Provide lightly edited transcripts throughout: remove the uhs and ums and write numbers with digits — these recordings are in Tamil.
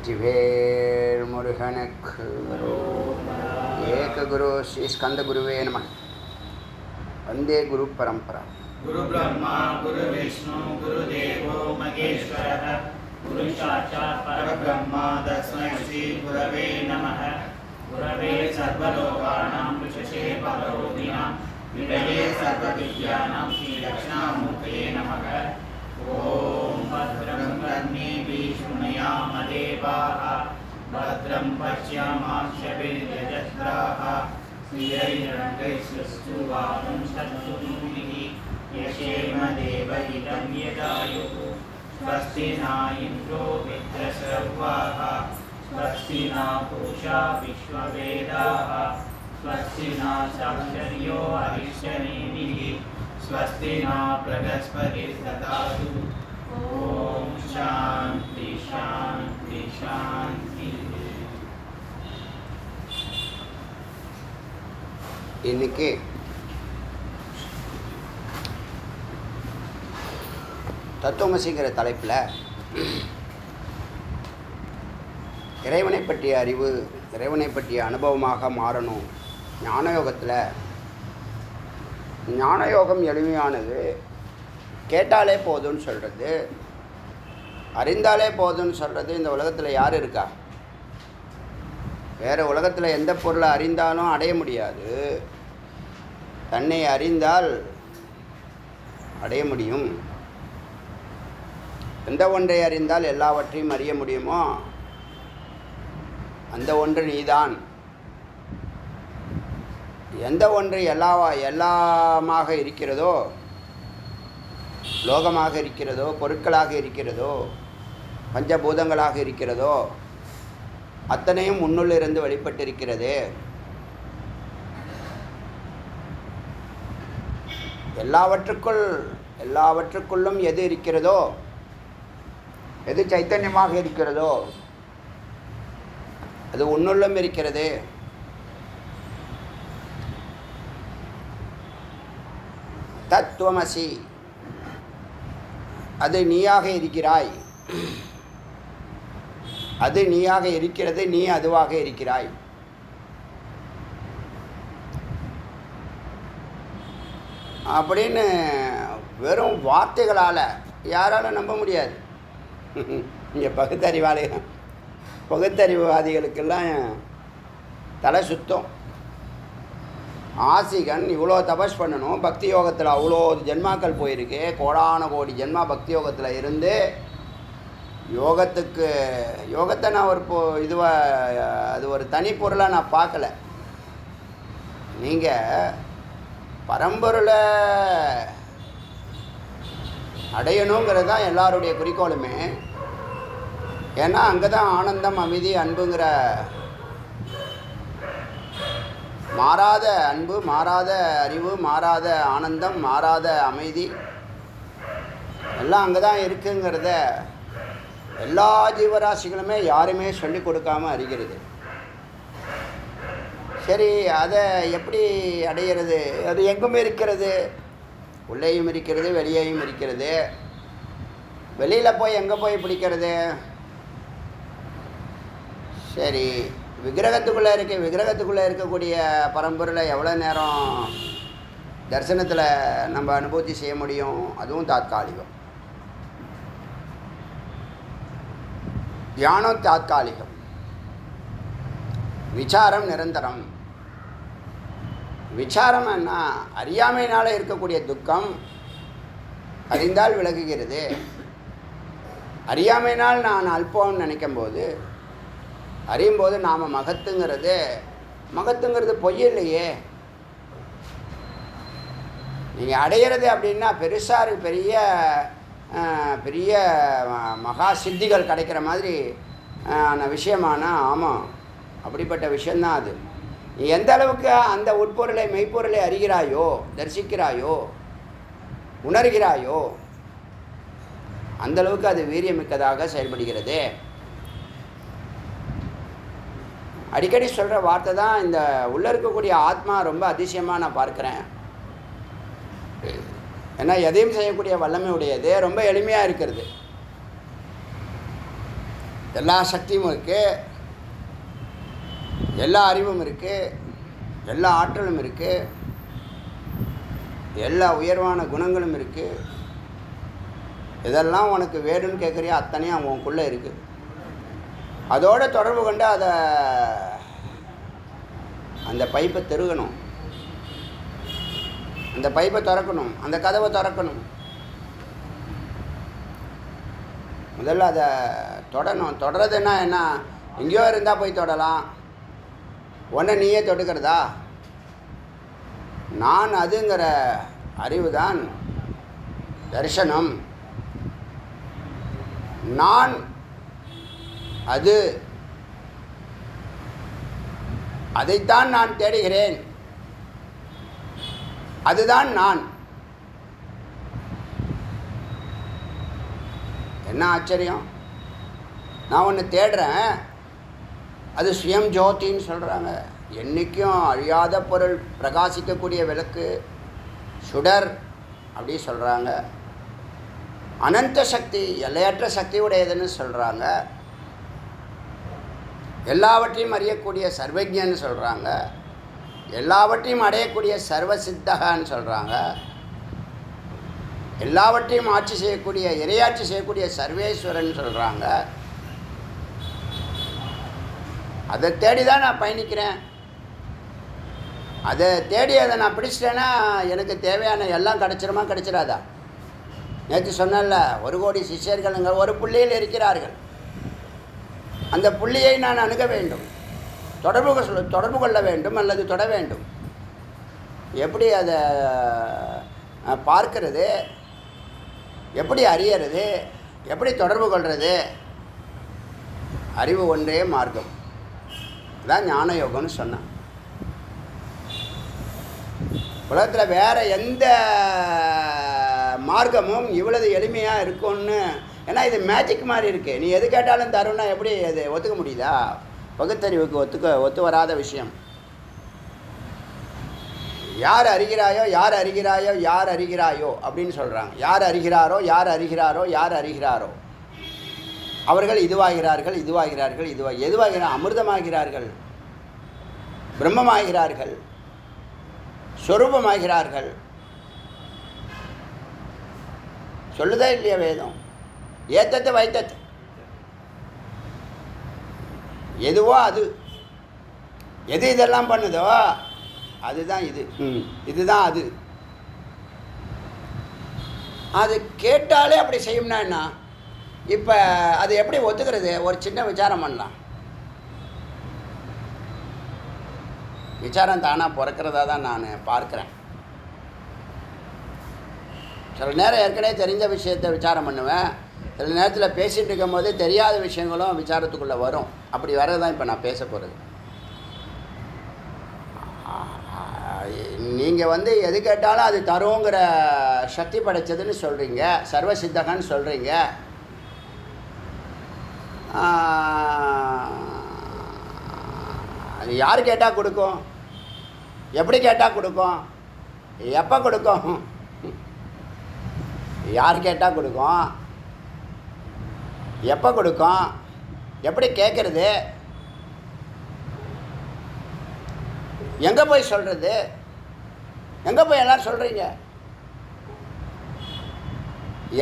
வெற்றிவேல் முருகனுக்கு ஏக குரு ஸ்ரீ ஸ்கந்த குருவே நம. வந்தே குரு பரம்பரா. குரு பிரம்மா குரு விஷ்ணு குரு தேவோ மகேஸ்வரः குரு சாட்சாத் பரபிரம்மா தஸ்மை ஸ்ரீ குரவே நமः. குரவே சர்வலோகானாம் விஷசே பகவதினாம் விடயே சர்வவித்யானாம் ஸ்ரீ தட்சிணாமூர்த்தயே நமः. ஓம் பத்ரம் கர்ணேபிः शृणुयाम देवाः भद्रं पश्यामाक्षभिर्यजत्राः स्थिरैरङ्गैस्तुवां सत्सुभिः यशेम देवहितं यदायुः. स्वस्ति न इन्द्रो मित्रसर्वाः स्वस्ति न पूषा विश्ववेदाः स्वस्ति न साक्षर्यो अरिष्टनेमिः स्वस्ति न बृहस्पतिर्दधातु. ओम शांति शांति शांति. இன்னைக்கு தத்துவமசிங்கிற தலைப்பில் இறைவனை பற்றிய அறிவு, இறைவனை பற்றிய அனுபவமாக மாறணும். ஞானயோகத்தில் ஞானயோகம் எளிமையானது. கேட்டாலே போதும்னு சொல்கிறது, அறிந்தாலே போதும்னு சொல்கிறது. இந்த உலகத்தில் யார் இருக்கா? வேறு உலகத்தில் எந்த பொருளை அறிந்தாலும் அடைய முடியாது. தன்னை அறிந்தால் அடைய முடியும். எந்த ஒன்றை அறிந்தால் எல்லாவற்றையும் அறிய முடியுமோ அந்த ஒன்று நீதான். எந்த ஒன்று எல்லாமாக இருக்கிறதோ, லோகமாக இருக்கிறதோ, பொருட்களாக இருக்கிறதோ, பஞ்சபூதங்களாக இருக்கிறதோ, அத்தனையும் உன்னுள்ளிருந்து வெளிப்பட்டிருக்கிறது. எல்லாவற்றுக்குள்ளும் எது இருக்கிறதோ, எது சைத்தன்யமாக இருக்கிறதோ அது உன்னுள்ளும் இருக்கிறது. தத்துவமசி, அது நீயாக இருக்கிறாய். அது நீயாக இருக்கிறது, நீ அதுவாக இருக்கிறாய். அப்படின்னு வெறும் வார்த்தைகளால் யாராலும் நம்ப முடியாது. இங்கே பகுத்தறிவுவாதிகளுக்கெல்லாம் தலை சுத்தம். ஆசிகன் இவ்வளோ தபஸ் பண்ணணும், பக்தி யோகத்தில் அவ்வளோ ஜென்மாக்கள் போயிருக்கு, கோடான கோடி ஜென்மா பக்தி யோகத்தில் இருந்து யோகத்தை நான் ஒரு அது ஒரு தனி பொருளாக நான் பார்க்கல. நீங்கள் பரம்பொருளை அடையணுங்கிறது தான் எல்லாருடைய குறிக்கோளுமே. ஏன்னா அங்கே தான் ஆனந்தம், அமைதி, அன்புங்கிற மாறாத அன்பு, மாறாத அறிவு, மாறாத ஆனந்தம், மாறாத அமைதி எல்லாம் அங்கே தான் இருக்குங்கிறத எல்லா ஜீவராசிகளுமே யாருமே சொல்லி கொடுக்காமல் அறிகிறது. சரி, அதை எப்படி அடையிறது? அது எங்குமே இருக்கிறது, உள்ளேயும் இருக்கிறது, வெளியேயும் இருக்கிறது. வெளியில் போய் எங்கே போய் பிடிக்கிறது? சரி, விக்கிரகத்துக்குள்ளே இருக்கக்கூடிய பரம்பொருளை எவ்வளோ நேரம் தரிசனத்தில் நம்ம அனுபூதி செய்ய முடியும்? அதுவும் தாத்காலிகம். தியானம் தாத்காலிகம், விசாரம் நிரந்தரம். விசாரம் என்ன? அறியாமையினால் இருக்கக்கூடிய துக்கம் அறிந்தால் விலகுகிறது. அறியாமையினால் நான் அல்பம்னு நினைக்கும்போது, அறியும்போது நாம் மகத்துங்கிறது பொய் இல்லையே. நீங்கள் அடையிறது அப்படின்னா பெருசாக பெரிய மகா சித்திகள் கிடைக்கிற மாதிரி விஷயமானா ஆமாம், அப்படிப்பட்ட விஷயந்தான் அது. நீ எந்த அளவுக்கு அந்த உட்பொருளை, மெய்ப்பொருளை அறிகிறாயோ, தரிசிக்கிறாயோ, உணர்கிறாயோ, அந்தளவுக்கு அது வீரியமிக்கதாக செயல்படுகிறது. அடிக்கடி சொல்கிற வார்த்தை தான், இந்த உள்ளே இருக்கக்கூடிய ஆத்மா ரொம்ப அதிசயமாக நான் பார்க்குறேன். ஏன்னா எதையும் செய்யக்கூடிய வல்லமை உடையது, ரொம்ப எளிமையாக இருக்கிறது. எல்லா சக்தியும் இருக்குது, எல்லா அறிவும் இருக்குது, எல்லா ஆற்றலும் இருக்குது, எல்லா உயர்வான குணங்களும் இருக்குது. இதெல்லாம் உனக்கு வேணும்னு கேட்குறியா, அத்தனையும் உனக்குள்ளே இருக்குது. அதோடு தொடர்பு கொண்டு அதை அந்த பைப்பை திருகணும், அந்த பைப்பை திறக்கணும், அந்த கதவை திறக்கணும். முதல்ல அதை தொடணும். தொடறதுன்னா என்ன, எங்கேயோ இருந்தால் போய் தொடலாம், உன்னை நீயே தொட்டுக்கிறதா? நான் அதுங்கிற அறிவு தான் தரிசனம். நான் அது, அதைத்தான் நான் தேடுகிறேன், அதுதான் நான். என்ன ஆச்சரியம், நான் ஒன்று தேடுறேன், அது சுயம் ஜோதின்னு சொல்கிறாங்க. என்றைக்கும் அழியாத பொருள், பிரகாசிக்கக்கூடிய விளக்கு, சுடர் அப்படி சொல்கிறாங்க. அனந்த சக்தி, எல்லையற்ற சக்தி உடையதுன்னு சொல்கிறாங்க. எல்லாவற்றையும் அறியக்கூடிய சர்வஜன்னு சொல்கிறாங்க. எல்லாவற்றையும் அடையக்கூடிய சர்வசித்தகான்னு சொல்கிறாங்க. எல்லாவற்றையும் ஆட்சி செய்யக்கூடிய, இறையாட்சி செய்யக்கூடிய சர்வேஸ்வரன் சொல்கிறாங்க. அதை தேடி தான் நான் பயணிக்கிறேன். அதை தேடி அதை நான் பிடிச்சிட்டேன்னா எனக்கு தேவையான எல்லாம் கிடச்சிருமா, கிடச்சிடாதா? நேற்று சொன்னல, 1 கோடி சிஷ்யர்களுங்க ஒரு புள்ளியில் இருக்கிறார்கள். அந்த புள்ளியை நான் அணுக வேண்டும், தொடர்பு கொள்ள வேண்டும் அல்லது தொட வேண்டும். எப்படி அதை பார்க்கறது, எப்படி அறியறது, எப்படி தொடர்பு கொள்வது? அறிவு ஒன்றே மார்க்கம். அதான் ஞான யோகம்னு சொன்னான். உலகத்தில் வேறு எந்த மார்க்கமும் இவ்வளவு எளிமையாக இருக்கும்னு, ஏன்னா இது மேஜிக் மாதிரி இருக்குது. நீ எது கேட்டாலும் தரும்னா எப்படி அது ஒத்துக்க முடியுதா? பகுத்தறிவுக்கு ஒத்து வராத விஷயம். யார் அறிகிறாயோ, யார் அறிகிறாயோ, யார் அறிகிறாயோ அப்படின்னு சொல்கிறாங்க. யார் அறிகிறாரோ, யார் அறிகிறாரோ, யார் அறிகிறாரோ அவர்கள் இதுவாகிறார்கள், இதுவாகிறார்கள், எதுவாகிறார்? அமிர்தமாகிறார்கள், பிரம்மமாகிறார்கள், ஸ்வரூபமாகிறார்கள். சொல்லுதா இல்லையா வேதம்? ஏத்தத்தை வைத்தத்து, எதுவோ அது, எது இதெல்லாம் பண்ணுதோ அதுதான் இது, இதுதான் அது. அது கேட்டாலே அப்படி செய்யும்னா என்ன? இப்போ அது எப்படி ஒத்துக்கிறது? ஒரு சின்ன விசாரம் பண்ணலாம். விசாரம் தானாக பிறக்கிறதா தான் நான் பார்க்குறேன். சில நேரம் ஏற்கனவே தெரிஞ்ச விஷயத்தை விசாரம் பண்ணுவேன். சில நேரத்தில் பேசிகிட்டு இருக்கும் போது தெரியாத விஷயங்களும் விசாரத்துக்குள்ளே வரும். அப்படி வரது தான் இப்போ நான் பேச போகிறது. நீங்கள் எது கேட்டாலும் அது தருங்கிற சக்தி படைச்சதுன்னு சொல்கிறீங்க, சர்வசித்தகன்னு சொல்கிறீங்க. அது யார் கேட்டால் கொடுக்கும்? எப்படி கேட்டால் கொடுக்கும்? எப்போ கொடுக்கும்? யார் கேட்டால் கொடுக்கும்? எப்போ கொடுக்கும்? எப்படி கேட்குறது? எங்கே போய் சொல்கிறது? எங்கே போய் எல்லாம் சொல்கிறீங்க?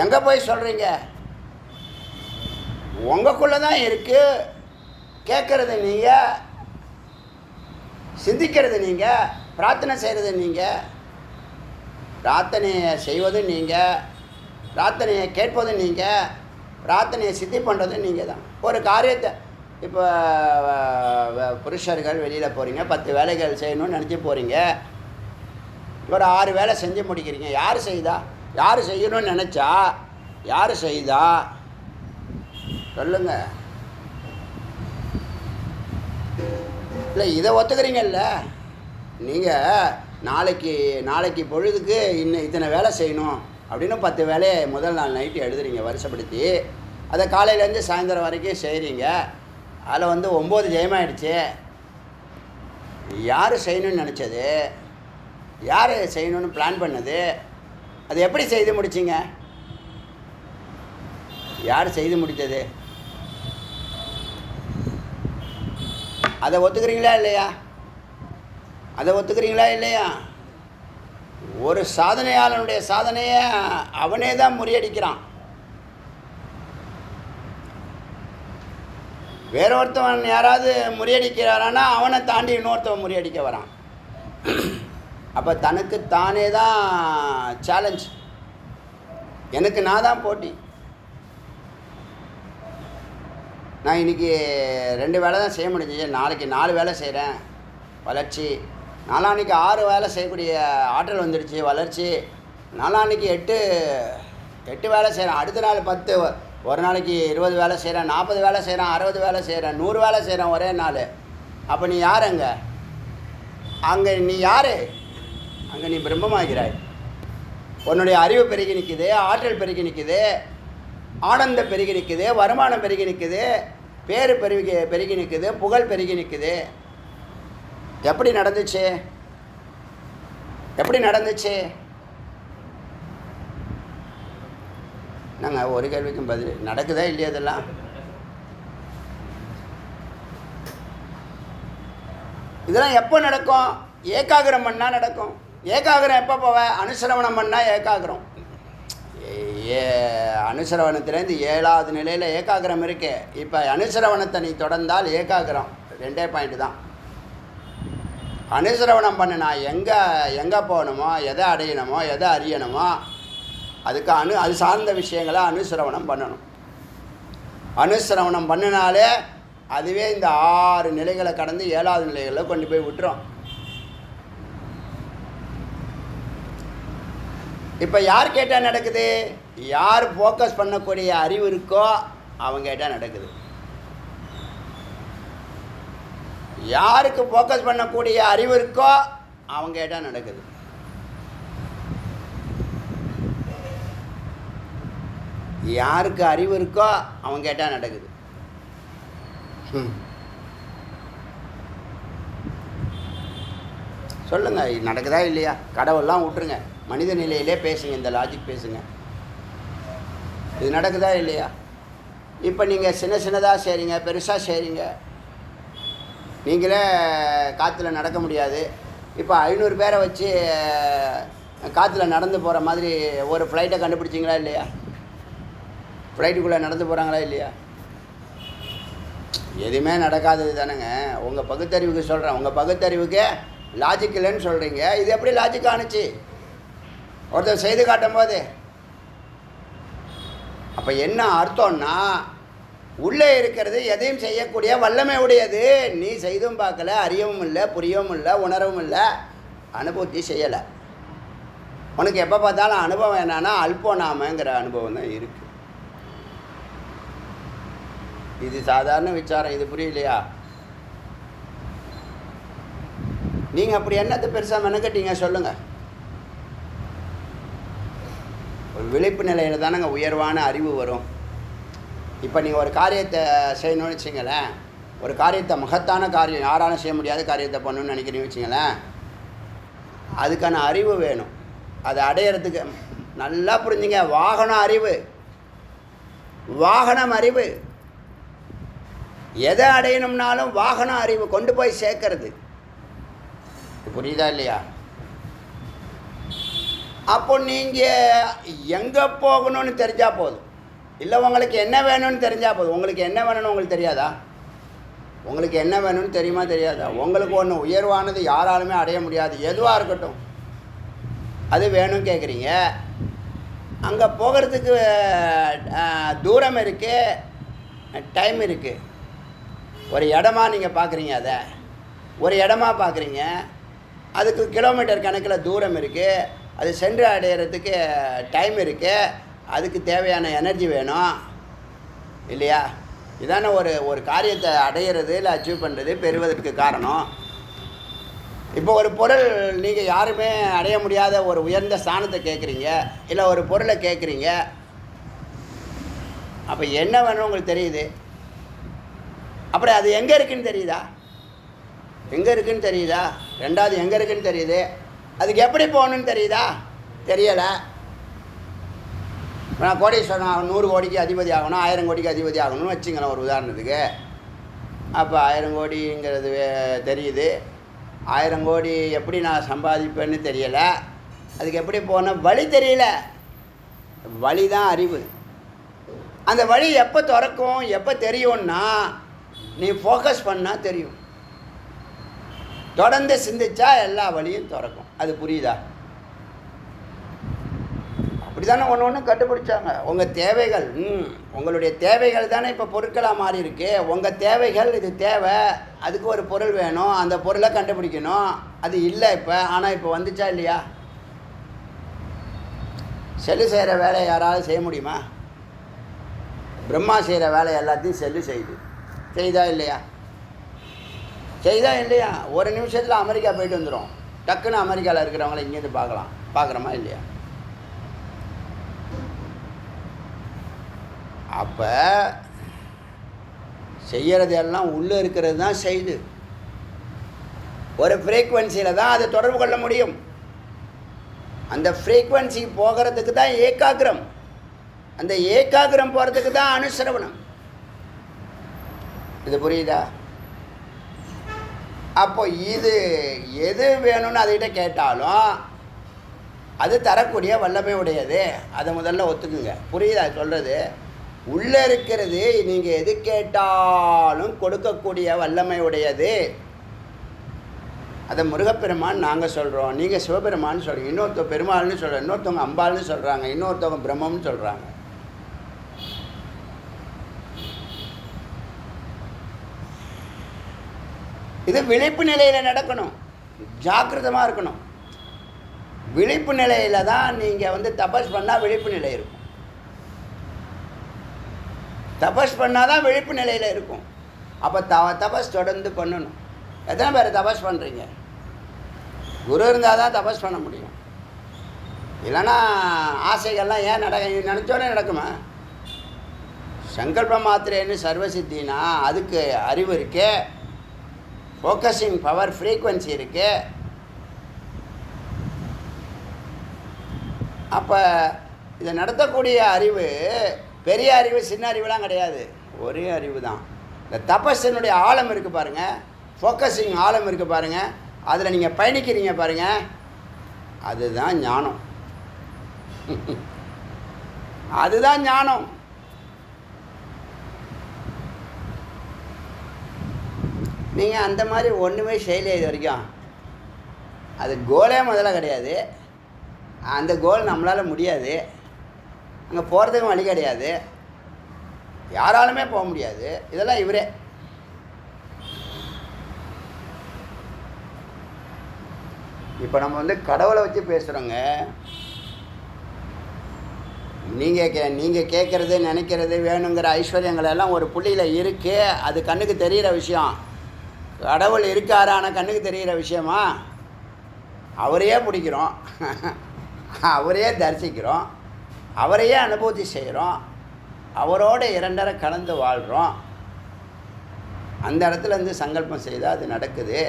எங்கே போய் சொல்கிறீங்க? உங்களுக்குள்ளே தான் இருக்குது. கேட்குறது நீங்கள், சிந்திக்கிறது நீங்கள், பிரார்த்தனை செய்கிறது நீங்கள், பிரார்த்தனையை செய்வதும் நீங்கள், பிரார்த்தனையை கேட்பதும் நீங்கள், பிரார்த்தனையை சித்தி பண்ணுறதும் நீங்கள் தான். ஒரு காரியத்தை இப்போ புருஷர்கள் வெளியில் போகிறீங்க, 10 வேலைகள் செய்யணும்னு நினச்சி போகிறீங்க. ஒரு 6 வேலை செஞ்சு முடிக்கிறீங்க. யார் செய்தா? யார் செய்யணும்னு நினச்சா? யார் செய்தா? சொல்லுங்க. இல்லை இதை ஒத்துக்கிறீங்கல்ல? நீங்கள் நாளைக்கு பொழுதுக்கு இத்தனை வேலை செய்யணும் அப்படின்னு 10 வேலையை முதல் நாள் நைட்டு எழுதுறீங்க வருஷப்படுத்தி. அதை காலையிலேருந்து சாயந்தரம் வரைக்கும் செய்கிறீங்க. அதில் 9 ஜெயமாயிடுச்சு. யார் செய்யணும்னு நினச்சது? யார் செய்யணும்னு பிளான் பண்ணது? அது எப்படி செய்து முடிச்சிங்க? யார் செய்து முடித்தது? அதை ஒத்துக்கிறீங்களா இல்லையா? அதை ஒத்துக்கிறீங்களா இல்லையா? ஒரு சாதனையாளனுடைய சாதனையை அவனே தான் முறியடிக்கிறான். வேற ஒருத்தவன் யாராவது முறியடிக்கிறாரானா அவனை தாண்டி இன்னொருத்தவன் முறியடிக்க வரான். அப்போ தனக்கு தானே தான் சேலஞ்ச். எனக்கு நான் தான் போட்டி. நான் இன்றைக்கி 2 வேலை தான் செய்ய முடிஞ்சு, நாளைக்கு 4 வேலை செய்கிறேன், வளர்ச்சி. நாளான்னைக்கு 6 வேலை செய்யக்கூடிய ஆற்றல் வந்துடுச்சு, வளர்ச்சி. நாளான்னைக்கு 8 வேலை செய்கிறேன், அடுத்த நாள் 10, ஒரு நாளைக்கு 20 வேலை செய்கிறேன், 40 வேலை செய்கிறேன், 60 வேலை செய்கிறேன், 100 வேலை செய்கிறேன் ஒரே நாள். அப்போ நீ யார்? அங்கே நீ யார்? அங்கே நீ பிரம்மமாகிறாய். உன்னுடைய அறிவு பெருகி நிற்குது, ஆற்றல் பெருகி நிற்குது, ஆனந்தம் பெருகி நிற்குது, வருமானம் பெருகி நிற்குது, பேர் பெருகி நிற்குது, புகழ் பெருகி நிற்குது. எப்படி நடந்துச்சு? எப்படி நடந்துச்சு? நாங்கள் ஒரு கேள்விக்கும் பதில் நடக்குதா இல்லையா? இதெல்லாம் இதெல்லாம் எப்போ நடக்கும்? ஏகாகிரம் பண்ணால் நடக்கும். ஏகாகிரம் எப்போ போவேன்? அனுசரவணம் பண்ணால் ஏகாகிரம். அனுசரவணத்துலேருந்து 7வது நிலையில் ஏகாகிரம் இருக்கு. இப்போ அனுசரவணத்தை நீ தொடர்ந்தால் ஏகாகிரம் 2 பாயிண்ட் தான். அனுசரவணம் பண்ணினா எங்கே போகணுமோ, எதை அடையணுமோ, எதை அறியணுமோ அதுக்கு அது சார்ந்த விஷயங்களை அனுசரவணம் பண்ணணும். அனுசரவணம் பண்ணினாலே அதுவே இந்த 6 நிலைகளை கடந்து 7வது நிலைகளில் கொண்டு போய் விட்டுரும். இப்போ யார் கேட்டால் நடக்குது? யார் ஃபோக்கஸ் பண்ணக்கூடிய அறிவு இருக்கோ அவங்க கேட்டால் நடக்குது. யாருக்கு ஃபோக்கஸ் பண்ணக்கூடிய அறிவு இருக்கோ அவங்க கேட்டால் நடக்குது. யாருக்கு அறிவு இருக்கோ அவங்க கேட்டால் நடக்குது. சொல்லுங்கள், நடக்குதா இல்லையா? கடவுள்லாம் விட்டுருங்க, மனித நிலையிலே பேசுங்க, இந்த லாஜிக் பேசுங்க. இது நடக்குதா இல்லையா? இப்போ நீங்கள் சின்னதாக செய்கிறீங்க, பெருசாக செய்கிறீங்க. நீங்களே காற்றுல நடக்க முடியாது. இப்போ 500 பேரை வச்சு காற்றுல நடந்து போகிற மாதிரி ஒரு ஃப்ளைட்டை கண்டுபிடிச்சிங்களா இல்லையா? ஃப்ளைட்டுக்குள்ளே நடந்து போகிறாங்களா இல்லையா? எதுவுமே நடக்காதது தானேங்க. உங்கள் பகுத்தறிவுக்கு சொல்கிறேன். உங்கள் பகுத்தறிவுக்கு லாஜிக் இல்லைன்னு சொல்கிறீங்க. இது எப்படி லாஜிக் ஆணுச்சு ஒருத்தர் செய்து காட்டும் போது? அப்போ என்ன அர்த்தம்னா, உள்ளே இருக்கிறது எதையும் செய்யக்கூடிய வல்லமை உடையது. நீ செய்தும் பார்க்கல, அறியவும் இல்லை, புரியவும் இல்லை, உணரவும் இல்லை, அனுபவத்தி செய்யலை. உனக்கு எப்போ பார்த்தாலும் அனுபவம் என்னன்னா அல்போனாமங்கிற அனுபவம் தான் இருக்குது. இது சாதாரண விசாரம். இது புரியலையா? நீங்கள் அப்படி என்னத்தை பெருசாக மெனக்கட்டீங்க சொல்லுங்கள். ஒரு விழிப்பு நிலையில் தானேங்க உயர்வான அறிவு வரும். இப்போ நீங்கள் ஒரு காரியத்தை செய்யணும்னு வச்சிங்களேன், ஒரு காரியத்தை மகத்தான காரியம், யாராலும் செய்ய முடியாத காரியத்தை பண்ணணும்னு நினைக்கிறீங்கன்னு வச்சிங்களேன், அதுக்கான அறிவு வேணும். அதை அடையிறதுக்கு நல்லா புரிஞ்சுங்க. வாகனம் அறிவு, வாகனம் அறிவு. எதை அடையணும்னாலும் வாகனம் அறிவு கொண்டு போய் சேர்க்கறது. புரியுதா இல்லையா? அப்போ நீங்கள் எங்கே போகணும்னு தெரிஞ்சால் போதும், இல்லை உங்களுக்கு என்ன வேணும்னு தெரிஞ்சால் போதும். உங்களுக்கு என்ன வேணும்னு உங்களுக்கு தெரியாதா? உங்களுக்கு என்ன வேணும்னு தெரியுமா தெரியாதா? உங்களுக்கு ஒன்று உயர்வானது யாராலுமே அடைய முடியாது, எதுவாக இருக்கட்டும், அது வேணும்னு கேட்குறீங்க. அங்கே போகிறதுக்கு தூரம் இருக்குது, டைம் இருக்குது. ஒரு இடமா நீங்கள் பார்க்குறீங்க, அதை ஒரு இடமா பார்க்குறீங்க, அதுக்கு கிலோமீட்டர் கணக்கில் தூரம் இருக்குது, அது சென்று அடையிறதுக்கு டைம் இருக்குது, அதுக்கு தேவையான எனர்ஜி வேணும் இல்லையா? இதான ஒரு காரியத்தை அடையிறது இல்லை அச்சீவ் பண்ணுறது, பெறுவதற்கு காரணம். இப்போ ஒரு பொருள் நீங்கள் யாருமே அடைய முடியாத ஒரு உயர்ந்த ஸ்தானத்தை கேட்குறீங்க, இல்லை ஒரு பொருளை கேட்குறீங்க. அப்போ என்ன வேணும் உங்களுக்கு தெரியுது, அப்புறம் அது எங்கே இருக்குதுன்னு தெரியுதா? எங்கே இருக்குதுன்னு தெரியுதா? ரெண்டாவது எங்கே இருக்குதுன்னு தெரியுது, அதுக்கு எப்படி போகணுன்னு தெரியுதா? தெரியலை. நான் கோடீஸ்வரன் 100 கோடிக்கு அதிபதி ஆகணும், 1000 கோடிக்கு அதிபதி ஆகணும்னு வச்சுங்களேன் ஒரு உதாரணத்துக்கு. அப்போ 1000 கோடிங்கிறது தெரியுது. 1000 கோடி எப்படி நான் சம்பாதிப்பேன்னு தெரியலை. அதுக்கு எப்படி போன வழி தெரியல. வழி தான் அறிவு. அந்த வழி எப்போ திறக்கும், எப்போ தெரியும்னா நீ ஃபோக்கஸ் பண்ணால் தெரியும். தொடர்ந்து சிந்திச்சா எல்லா வழியும் திறக்கும். அது புரியுதா? அப்படி தானே ஒன்று ஒன்று கண்டுபிடிச்சாங்க. உங்கள் தேவைகள் உங்களுடைய தேவைகள் தானே இப்போ பொருட்களாக மாறி இருக்கு. உங்கள் தேவைகள் இது தேவை, அதுக்கு ஒரு பொருள் வேணும், அந்த பொருளை கண்டுபிடிக்கணும். அது இல்லை இப்போ. ஆனால் இப்போ வந்துச்சா இல்லையா? செல்லு செய்கிற வேலையை யாராவது செய்ய முடியுமா? பிரம்மா செய்கிற வேலை எல்லாத்தையும் செல்லு செய்தா இல்லையா? செய்தா இல்லையா? ஒரு நிமிஷத்தில் அமெரிக்கா போயிட்டு வந்துடும். டக்குன்னு அமெரிக்காவில் இருக்கிறவங்கள இங்கேருந்து பார்க்குறோமா இல்லையா? அப்போ செய்கிறது எல்லாம் உள்ளே இருக்கிறது தான் செய்து. ஒரு ஃப்ரீக்குவென்சியில் தான் அதை தொடர்பு கொள்ள முடியும். அந்த ஃப்ரீக்குவென்சி போகிறதுக்கு தான் ஏகாகிரம். அந்த ஏகாகிரம் போகிறதுக்கு தான் அனுசரவணம். இது புரியுதா? அப்போ இது எது வேணும்னு அதுகிட்ட கேட்டாலும் அது தரக்கூடிய வல்லமை உடையது. அதை முதல்ல ஒத்துக்குங்க. புரியுதா சொல்கிறது? உள்ளே இருக்கிறது நீங்கள் எது கேட்டாலும் கொடுக்கக்கூடிய வல்லமை உடையது. அதை முருகப்பெருமான் நாங்கள் சொல்கிறோம், நீங்கள் சிவபெருமான்னு சொல்கிறீங்க, இன்னொருத்தவங்க பெருமாள்னு சொல்கிறோம், இன்னொருத்தவங்க அம்பாள்னு சொல்கிறாங்க, இன்னொருத்தவங்க பிரம்மம்னு சொல்கிறாங்க. இது விழிப்பு நிலையில் நடக்கணும். ஜாக்கிரதமாக இருக்கணும். விழிப்பு நிலையில் தான் நீங்கள் தபஸ் பண்ணால் விழிப்பு நிலை இருக்கும். தபஸ் பண்ணால் தான் விழிப்பு நிலையில் இருக்கும். அப்போ தபஸ் தொடர்ந்து பண்ணணும். எத்தனை பேர் தபஸ் பண்ணுறீங்க? குரு இருந்தால் தான் தபஸ் பண்ண முடியும். இல்லைன்னா ஆசைகள்லாம் ஏன் நினச்சோடனே நடக்குமா? சங்கல்ப மாத்திரைன்னு சர்வசித்தினா அதுக்கு அறிவு இருக்கு, ஃபோக்கஸிங் பவர் ஃப்ரீக்குவென்சி இருக்கு. அப்போ இதை நடத்தக்கூடிய அறிவு பெரிய அறிவு சின்ன அறிவுலாம் கிடையாது, ஒரே அறிவு தான். இந்த தபஸினுடைய ஆழம் இருக்குது பாருங்கள், ஃபோக்கஸிங் ஆழம் இருக்குது பாருங்கள், அதில் நீங்கள் பயணிக்கிறீங்க பாருங்கள், அதுதான் ஞானம். அதுதான் ஞானம். நீங்கள் அந்த மாதிரி ஒன்றுமே செய்யலை இது வரைக்கும். அது கோலே முதல்ல கிடையாது. அந்த கோல் நம்மளால் முடியாது. அங்கே போகிறதுக்கும் வழி கிடையாது. யாராலுமே போக முடியாது. இதெல்லாம் இவரே. இப்போ நம்ம கடவுளை வச்சு பேசுகிறோங்க. நீங்கள் கேட்குறது நினைக்கிறது வேணுங்கிற ஐஸ்வர்யங்கள் எல்லாம் ஒரு புள்ளியில் இருக்குது. அது கண்ணுக்கு தெரிகிற விஷயம். கடவுள் இருக்காரு ஆனால் கண்ணுக்கு தெரிகிற விஷயமா? அவரையே பிடிக்கிறோம், அவரையே தரிசிக்கிறோம், அவரையே அனுபூதி செய்கிறோம், அவரோட இரண்டரை கலந்து வாழ்கிறோம். அந்த இடத்துலேருந்து சங்கல்பம் செய்தால் அது நடக்குது.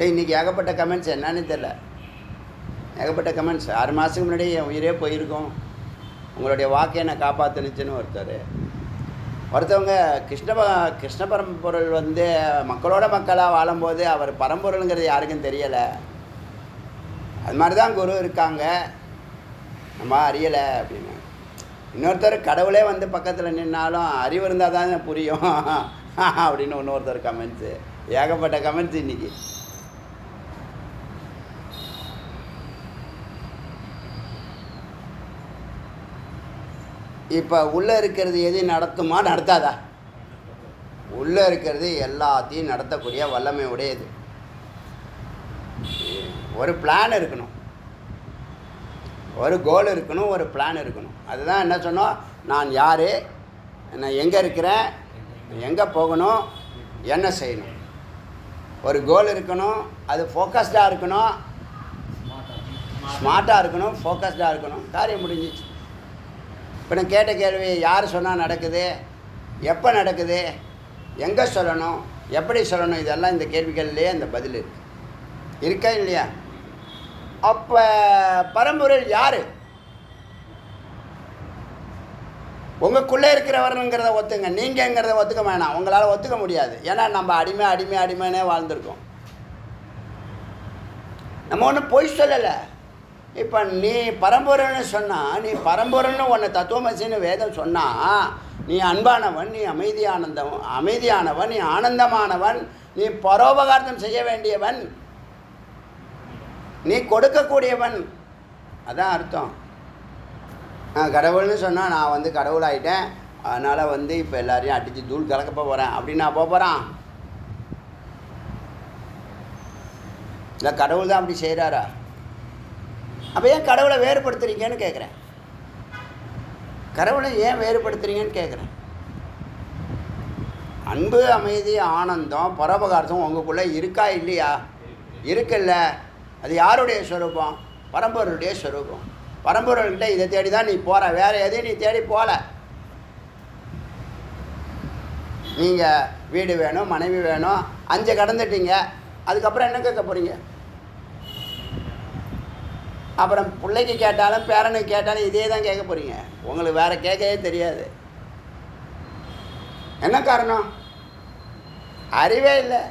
இன்றைக்கி ஏகப்பட்ட கமெண்ட்ஸ் என்னன்னு தெரில. ஏகப்பட்ட கமெண்ட்ஸ். 6 மாதத்துக்கு முன்னாடி என் உயிரே போயிருக்கோம், உங்களுடைய வாக்கை என்னை காப்பாற்றுனுச்சுன்னு ஒருத்தவங்க கிருஷ்ண பரம்பொருள் மக்களோட மக்களாக வாழும்போது அவர் பரம்பொருளுங்கிறது யாருக்கும் தெரியலை. அது மாதிரி தான் குரு இருக்காங்க, நம்ம அறியலை அப்படின்னு. இன்னொருத்தர் கடவுளே பக்கத்தில் நின்னாலும் அறிவு இருந்தால் தான் புரியும் அப்படின்னு இன்னொருத்தர் கமெண்ட்ஸு. ஏகப்பட்ட கமெண்ட்ஸ் இன்றைக்கி. இப்போ உள்ளே இருக்கிறது எது நடத்துமா நடத்தாதா? உள்ளே இருக்கிறது எல்லாத்தையும் நடத்தக்கூடிய வல்லமை உடையது. ஒரு பிளான் இருக்கணும், ஒரு கோல் இருக்கணும், ஒரு பிளான் இருக்கணும். அதுதான் என்ன சொன்னோம், நான் யார், நான் எங்கே இருக்கிறேன், எங்கே போகணும், என்ன செய்யணும். ஒரு கோல் இருக்கணும், அது ஃபோக்கஸ்டாக இருக்கணும், ஸ்மார்ட்டாக இருக்கணும், ஃபோக்கஸ்டாக இருக்கணும். காரியம் முடிஞ்சிச்சு. இப்போ நான் கேட்ட கேள்வி யார் சொன்னால் நடக்குது, எப்போ நடக்குது, எங்கே சொல்லணும், எப்படி சொல்லணும், இதெல்லாம் இந்த கேள்விகள்லேயே அந்த பதில் இருக்கா இல்லையா? அப்போ பரம்பொருள் யார்? உங்களுக்குள்ளே இருக்கிறவருங்கிறத ஒத்துங்க, நீங்கங்கிறத ஒத்துக்க வேணாம். உங்களால் ஒத்துக்க முடியாது. ஏன்னா நம்ம அடிமைன்னே வாழ்ந்துருக்கோம். நம்ம ஒன்றும் பொய் சொல்லலை. இப்போ நீ பரம்பொருள்னு சொன்னால், நீ பரம்பொருள்னு ஒன்று தத்துவமசின்னு வேதம் சொன்னால், நீ அன்பானவன், நீ அமைதியானவன், நீ ஆனந்தமானவன், நீ பரோபகார்த்தம் செய்ய வேண்டியவன், நீ கொடுக்கக்கூடியவன். அதான் அர்த்தம். நான் கடவுள்னு சொன்னால் நான் வந்து கடவுளாயிட்டேன், அதனால் வந்து இப்போ எல்லாரையும் அடித்து தூள் கலக்க போகிறேன் அப்படின்னு நான் போகிறான். இல்லை கடவுள் தான் அப்படி செய்கிறாரா? அப்போ ஏன் கடவுளை வேறுபடுத்துறீங்கன்னு கேட்குறேன். கடவுளை ஏன் வேறுபடுத்துறீங்கன்னு கேட்குறேன். அன்பு, அமைதி, ஆனந்தம், பரோபகார்த்தம் உங்களுக்குள்ளே இருக்கா இல்லையா? இருக்குல்ல. அது யாருடைய ஸ்வரூபம்? பரம்பொருளுடைய ஸ்வரூபம். பரம்பொருள்கிட்ட இதை தேடி தான் நீ போகிற, வேறு எதையும் நீ தேடி போகல. நீங்கள் வீடு வேணும், மனைவி வேணும், 5 கடந்துட்டீங்க, அதுக்கப்புறம் என்ன கேட்க போகிறீங்க? அப்புறம் பிள்ளைக்கு கேட்டாலும் பேரனுக்கு கேட்டாலும் இதே தான் கேட்க போகிறீங்க. உங்களுக்கு வேறு கேட்கவே தெரியாது. என்ன காரணம்? அறிவே இல்லை.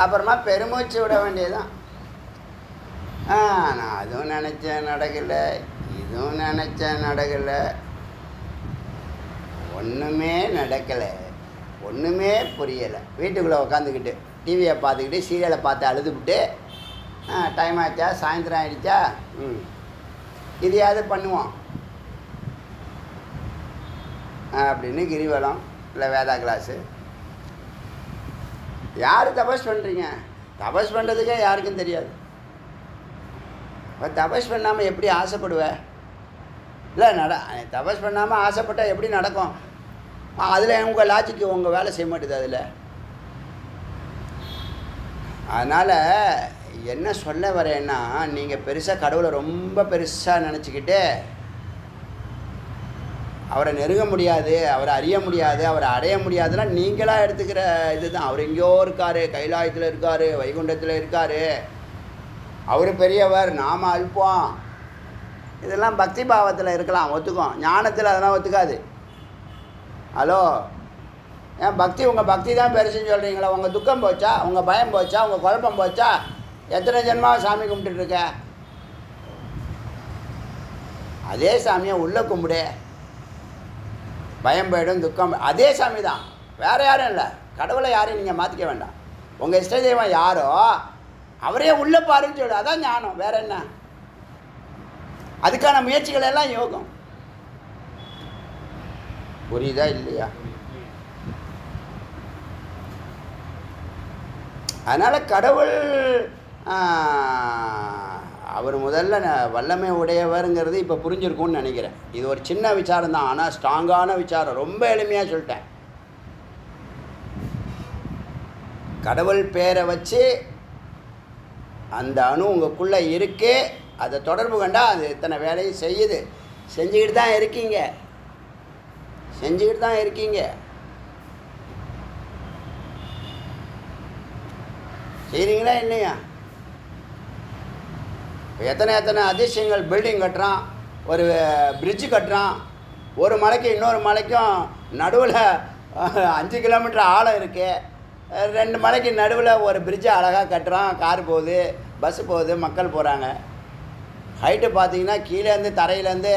அப்புறமா பெருமூச்சு விட வேண்டியதுதான். நான் அதுவும் நினச்சேன் நடக்கலை, இதுவும் நினச்சேன் நடக்கலை, ஒன்றுமே நடக்கலை, ஒன்றுமே புரியலை. வீட்டுக்குள்ளே உக்காந்துக்கிட்டு டிவியை பார்த்துக்கிட்டு சீரியலை பார்த்து அழுதுவிட்டு, டைம் ஆச்சா, சாயந்தரம் ஆகிடுச்சா, இதையாவது பண்ணுவோம் அப்படின்னு கிரிவலம் இல்லை வேதா கிளாஸு. யார் தபஸ் பண்ணுறீங்க? தபஸ் பண்ணுறதுக்கே யாருக்கும் தெரியாது. தபஸ் பண்ணாமல் எப்படி ஆசைப்படுவேன்? இல்லை தபஸ் பண்ணாமல் ஆசைப்பட்டால் எப்படி நடக்கும்? அதில் உங்கள் லாஜிக்கு உங்கள் வேலை செய்ய மாட்டேது அதில். அதனால் என்ன சொல்ல வரேன்னா, நீங்கள் பெருசாக கடவுளை ரொம்ப பெருசாக நினச்சிக்கிட்டு அவரை நெருங்க முடியாது, அவரை அறிய முடியாது, அவரை அடைய முடியாதுன்னா நீங்களாக எடுத்துக்கிற இதுதான். அவர் எங்கேயோ இருக்கார், கைலாயத்தில் இருக்கார், வைகுண்டத்தில் இருக்கார், அவர் பெரியவர், நாம் அல்பம். இதெல்லாம் பக்தி பாவத்தில் இருக்கலாம், ஒத்துக்கும். ஞானத்தில் அதெல்லாம் ஒத்துக்காது. ஹலோ, ஏன் பக்தி, உங்கள் பக்தி தான் பெருசுன்னு சொல்கிறீங்களா? உங்கள் துக்கம் போச்சா? உங்கள் பயம் போச்சா? உங்கள் குழப்பம் போச்சா? எத்தனை ஜென்மாவை சாமி கும்பிட்டுருக்க? அதே சாமியை உள்ளே கும்பிடு, பயம் போயிடும், துக்கம். அதே சாமி தான், வேறு யாரும் இல்லை. கடவுளை யாரையும் நீங்கள் மாற்றிக்க வேண்டாம். உங்கள் இஷ்ட தெய்வம் யாரோ அவரே உள்ளே பாருன்னு சொல்லு. அதான் ஞானம், வேறு என்ன? அதுக்கான முயற்சிகள் எல்லாம் யோகம். புரியுதா இல்லையா? அதனால் கடவுள் அவர் முதல்ல வல்லமை உடையவருங்கிறது இப்போ புரிஞ்சிருக்கும்னு நினைக்கிறேன். இது ஒரு சின்ன விசாரம் தான், ஆனால் ஸ்ட்ராங்கான விசாரம். ரொம்ப எளிமையாக சொல்லிட்டேன். கடவுள் பேரை வச்சு அந்த அணு உங்களுக்குள்ளே இருக்கு, அதை தொடர்பு கண்டா அது இத்தனை வேலையும் செய்யுது. செஞ்சுக்கிட்டு தான் இருக்கீங்க. செய்கிறீங்களா இல்லையா? எத்தனை அதிசயங்கள். பில்டிங் கட்டுறான், ஒரு பிரிட்ஜு கட்டுறான், ஒரு மலைக்கு இன்னொரு மலைக்கும் நடுவில் 5 கிலோமீட்டர் ஆழம் இருக்குது, 2 மலைக்கு நடுவில் ஒரு பிரிட்ஜை அழகாக கட்டுறான். கார் போகுது, பஸ்ஸு போகுது, மக்கள் போகிறாங்க. ஹைட்டு பார்த்தீங்கன்னா கீழேருந்து தரையிலேருந்து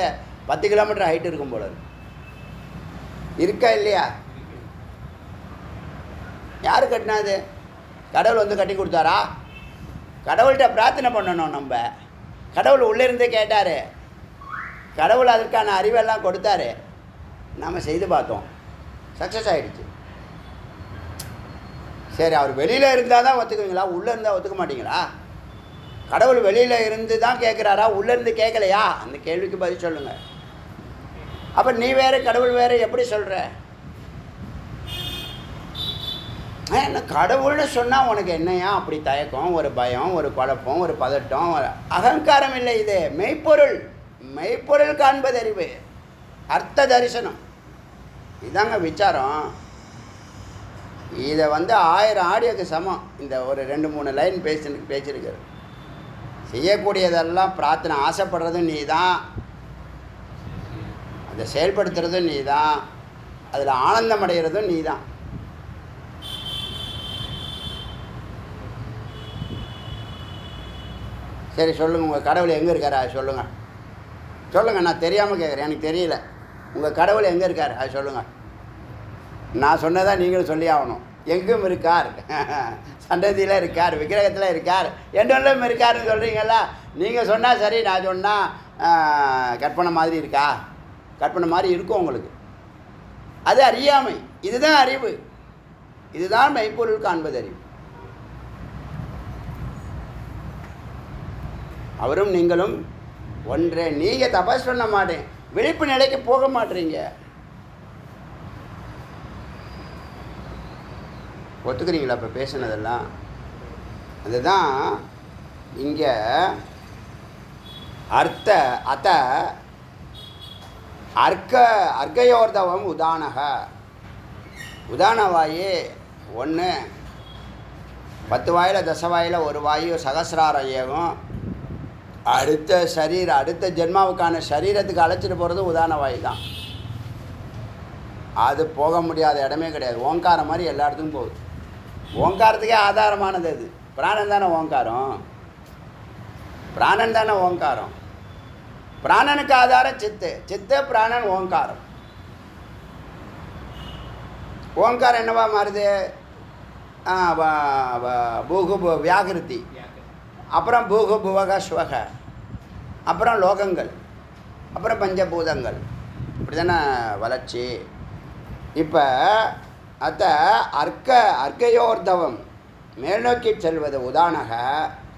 10 கிலோமீட்டர் ஹைட்டு இருக்கும் போல இருக்கா இல்லையா? யார் கட்டினாது? கடவுள் வந்து கட்டி கொடுத்தாரா? கடவுள்கிட்ட பிரார்த்தனை பண்ணணும். நம்ம கடவுள் உள்ளேருந்து கேட்டார், கடவுள் அதற்கான அறிவெல்லாம் கொடுத்தாரு. நம்ம செய்து பார்த்தோம், சக்ஸஸ் ஆகிடுச்சு. சரி, அவர் வெளியில் இருந்தால் தான் ஒத்துக்குவீங்களா? உள்ளே இருந்தால் ஒத்துக்க மாட்டீங்களா? கடவுள் வெளியில் இருந்து தான் கேட்குறாரா, உள்ளேருந்து கேட்கலையா? அந்த கேள்விக்கு பதில் சொல்லுங்கள். அப்போ நீ வேறு கடவுள் வேறு எப்படி சொல்கிற? என்ன கடவுள்னு சொன்னால் உனக்கு என்னையா அப்படி தயக்கம், ஒரு பயம், ஒரு குழப்பம், ஒரு பதட்டம், ஒரு அகங்காரம்? இல்லை, இது மெய்ப்பொருள் காண்பது அறிவு, அர்த்த தரிசனம். இதாங்க விசாரம். இதை 1000 ஆடியோக்கு சமம். இந்த ஒரு 2-3 லைன் பேசியிருக்கிறது. செய்யக்கூடியதெல்லாம் பிரார்த்தனை. ஆசைப்படுறதும் நீ தான், அதை செயல்படுத்துறதும் நீ தான், அதில் ஆனந்தம் அடைகிறதும் நீ தான். சரி சொல்லுங்கள், உங்கள் கடவுள் எங்கே இருக்கார் அது சொல்லுங்கள். சொல்லுங்கள், நான் தெரியாமல் கேட்குறேன், எனக்கு தெரியல. உங்கள் கடவுள் எங்கே இருக்கார் அது சொல்லுங்கள். நான் சொன்னதான் நீங்களும் சொல்லி ஆகணும். எங்கும் இருக்கார், சன்னதியில் இருக்கார், விக்கிரகத்தில் இருக்கார், என்னெல்லாம் இருக்காருன்னு சொல்கிறீங்களா? நீங்கள் சொன்னால் சரி, நான் சொன்னால் கற்பனை மாதிரி இருக்கா? கற்பனை மாதிரி இருக்கும் உங்களுக்கு. அது அறியாமை. இதுதான் அறிவு. இதுதான் மெய்ப்பொருள் காண்பது அறிவு. அவரும் நீங்களும் ஒன்றே. நீங்கள் தபஸ் பண்ண மாட்டேன், விழிப்பு நிலைக்கு போக மாட்டீங்க. ஒத்துக்கிறீங்களா இப்போ பேசுனதெல்லாம்? அதுதான் இங்கே அத்த அர்க்கயோர்தவம் உதானக. உதானவாயி ஒன்று, 10 வாயில் 10 வாயில் ஒரு வாயு சகசிராரம் ஏகம். அடுத்த ஜென்மாவுக்கான சரீரத்துக்கு அழைச்சிட்டு போகிறது உதான வாயு தான். அது போக முடியாத இடமே கிடையாது. ஓங்காரம் மாதிரி எல்லா இடத்துக்கும் போகுது. ஓங்காரத்துக்கே ஆதாரமானது அது. பிராணன் தானே ஓங்காரம். பிராணன் தானே ஓங்காரம். பிராணனுக்கு ஆதாரம் சித்து பிராணன் ஓங்காரம். ஓங்காரம் என்னவா மாறுது? பூகு வியாகிருதி, அப்புறம் பூகு புவக ஸ்வக, அப்புறம் லோகங்கள், அப்புறம் பஞ்சபூதங்கள். இப்படி தானே வளர்ச்சி. இப்போ அர்க்கயோர்தவம் மேல்நோக்கி செல்வது உதானக.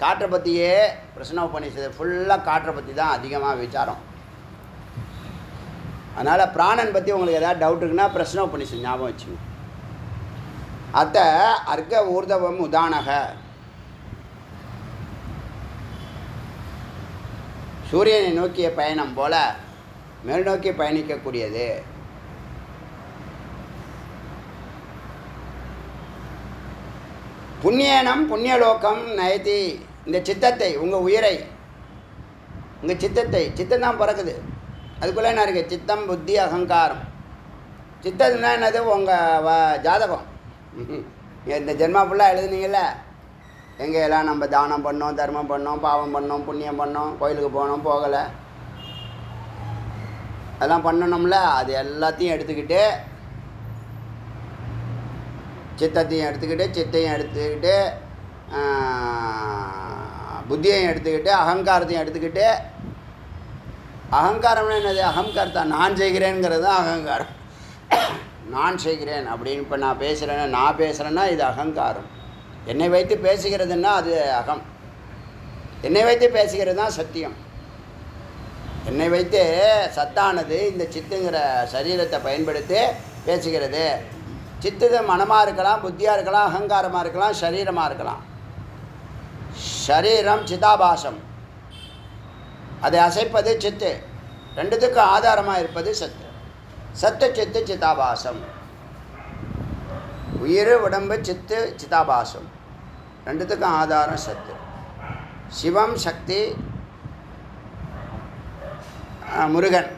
காற்றை பற்றியே பிரஷ்னோபனிஷத்து ஃபுல்லாக காற்றை பற்றி தான் அதிகமாக விசாரம். அதனால் பிராணன் பற்றி உங்களுக்கு எதாவது டவுட் இருக்குன்னா பிரஷ்னோபனிஷத்து ஞாபகம் வச்சுங்க. அர்க்க ஊர்தவம் உதானக. சூரியனை நோக்கிய பயணம் போல மேல் நோக்கி பயணிக்கக்கூடியது. புண்ணியனம் புண்ணியலோகம் நயதி. இந்த சித்தத்தை, உங்கள் உயிரை, உங்கள் சித்தம் தான் பிறக்குது. அதுக்குள்ளே என்ன இருக்குது? சித்தம் புத்தி அகங்காரம். சித்தம்னா என்னது? உங்கள் ஜாதகம். இந்த ஜென்மா ஃபுல்லாக எழுதுனீங்கல்ல, எங்கே எல்லாம் நம்ம தானம் பண்ணோம், தர்மம் பண்ணோம், பாவம் பண்ணோம், புண்ணியம் பண்ணோம், கோயிலுக்கு போனோம், போகலை, அதெல்லாம் பண்ணணும்ல. அது எல்லாத்தையும் எடுத்துக்கிட்டு, சித்தத்தையும் எடுத்துக்கிட்டு, சித்தையும் எடுத்துக்கிட்டு, புத்தியையும் எடுத்துக்கிட்டு, அகங்காரத்தையும் எடுத்துக்கிட்டு. அகங்காரம்னா என்னது? அகங்காரத்தா நான் செய்கிறேங்கிறது தான் அகங்காரம். நான் செய்கிறேன் அப்படின்னு இப்போ நான் பேசுகிறேன்னா இது அகங்காரம். என்னை வைத்து பேசுகிறதுன்னா அது அகம். என்னை வைத்து பேசுகிறது தான் சத்தியம். என்னை வைத்து சத்தானது இந்த சித்துங்கிற சரீரத்தை பயன்படுத்தி பேசுகிறது. சித்து மனமாக இருக்கலாம், புத்தியாக இருக்கலாம், அகங்காரமாக இருக்கலாம், சரீரமாக இருக்கலாம். சரீரம் சிதாபாசம், அதை அசைப்பது சித்து. ரெண்டுத்துக்கும் ஆதாரமாக இருப்பது சத்து. சத்து சித்து சிதாபாசம். உயிர் உடம்பு சித்து சிதாபாசம் ரெண்டுத்துக்கும் ஆதாரம் சத்து. சிவம் சக்தி முருகன்.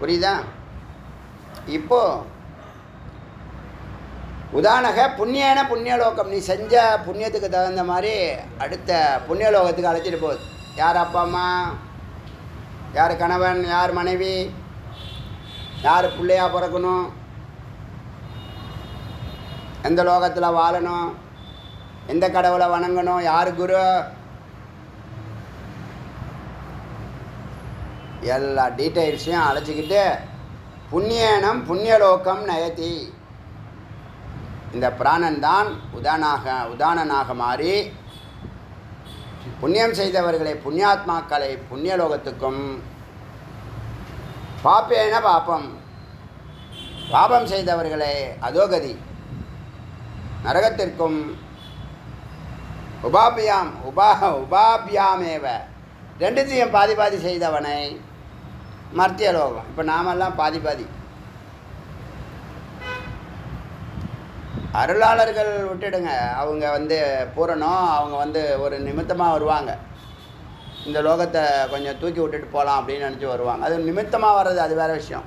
புரியுதா? இப்போ உதானக புண்ணியன புண்ணியலோகம். நீ செஞ்ச புண்ணியத்துக்கு தகுந்த மாதிரி அடுத்த புண்ணியலோகத்துக்கு அழைச்சிட்டு போகுது. யார் அப்பா அம்மா, யார் கணவன், யார் மனைவி, யார் பிள்ளையா பிறக்கணும், எந்த லோகத்தில் வாழணும், எந்த கடவுளை வணங்கணும், யார் குரு, எல்லா டீட்டெயில்ஸையும் அழைச்சிக்கிட்டு புண்ணியனம் புண்ணியலோகம் நயதி. இந்த பிராணன் தான் உதானனாக மாறி புண்ணியம் செய்தவர்களை, புண்ணியாத்மாக்களை புண்ணியலோகத்துக்கும், பாப்பேன பாப்பம் பாபம் செய்தவர்களை அதோகதி நரகத்திற்கும், உபாபியாமேவ ரெண்டுத்தையும் பாதி பாதி செய்தவனை மர்த்தியலோகம். இப்போ நாமெல்லாம் பாதி பாதி. அருளாளர்கள் விட்டுடுங்க, அவங்க பூரணம், அவங்க ஒரு நிமித்தமாக வருவாங்க. இந்த லோகத்தை கொஞ்சம் தூக்கி விட்டுட்டு போகலாம் அப்படின்னு நினச்சி வருவாங்க. அது நிமித்தமாக வர்றது அது வேறு விஷயம்.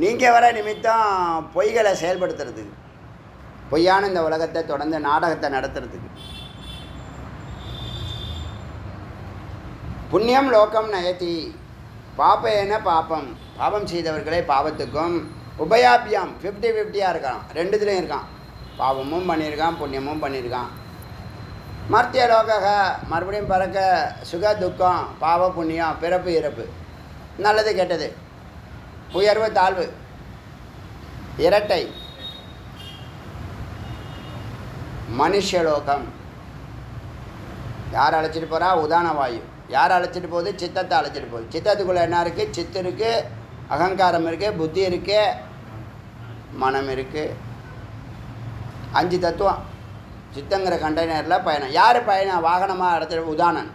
நீங்கள் வர நிமித்தம் பொய்களை செயல்படுத்துறதுக்கு, பொய்யான இந்த உலகத்தை தொடர்ந்து நாடகத்தை நடத்துறதுக்கு. புண்ணியம் லோகம் நயதி பாப்பேன பாப்பம், பாபம் செய்தவர்களே பாவத்துக்கும் உபயாபியாம் 50-50 இருக்கான், ரெண்டுத்துலேயும் இருக்கான். பாவமும் பண்ணியிருக்கான், புண்ணியமும் பண்ணியிருக்கான். மர்த்திய லோக மறுபடியும் பிறக்க சுக துக்கம், பாவ புண்ணியம், பிறப்பு இறப்பு, நல்லது கெட்டது, உயர்வு தாழ்வு, இரட்டை. மனுஷலோகம் யார் அழைச்சிட்டு போகிறா? உதான வாயு. யார் அழைச்சிட்டு போகுது? சித்தத்தை அழைச்சிட்டு போகுது. சித்தத்துக்குள்ளே என்ன இருக்குது? சித்து இருக்குது, அகங்காரம் இருக்குது, புத்தி இருக்குது, மனம் இருக்குது. 5 தத்துவம். சித்தங்கிற கண்டெய்னரில் பயணம். யார் பயணம்? வாகனமாக அழைச்சிட்டு உதானன்.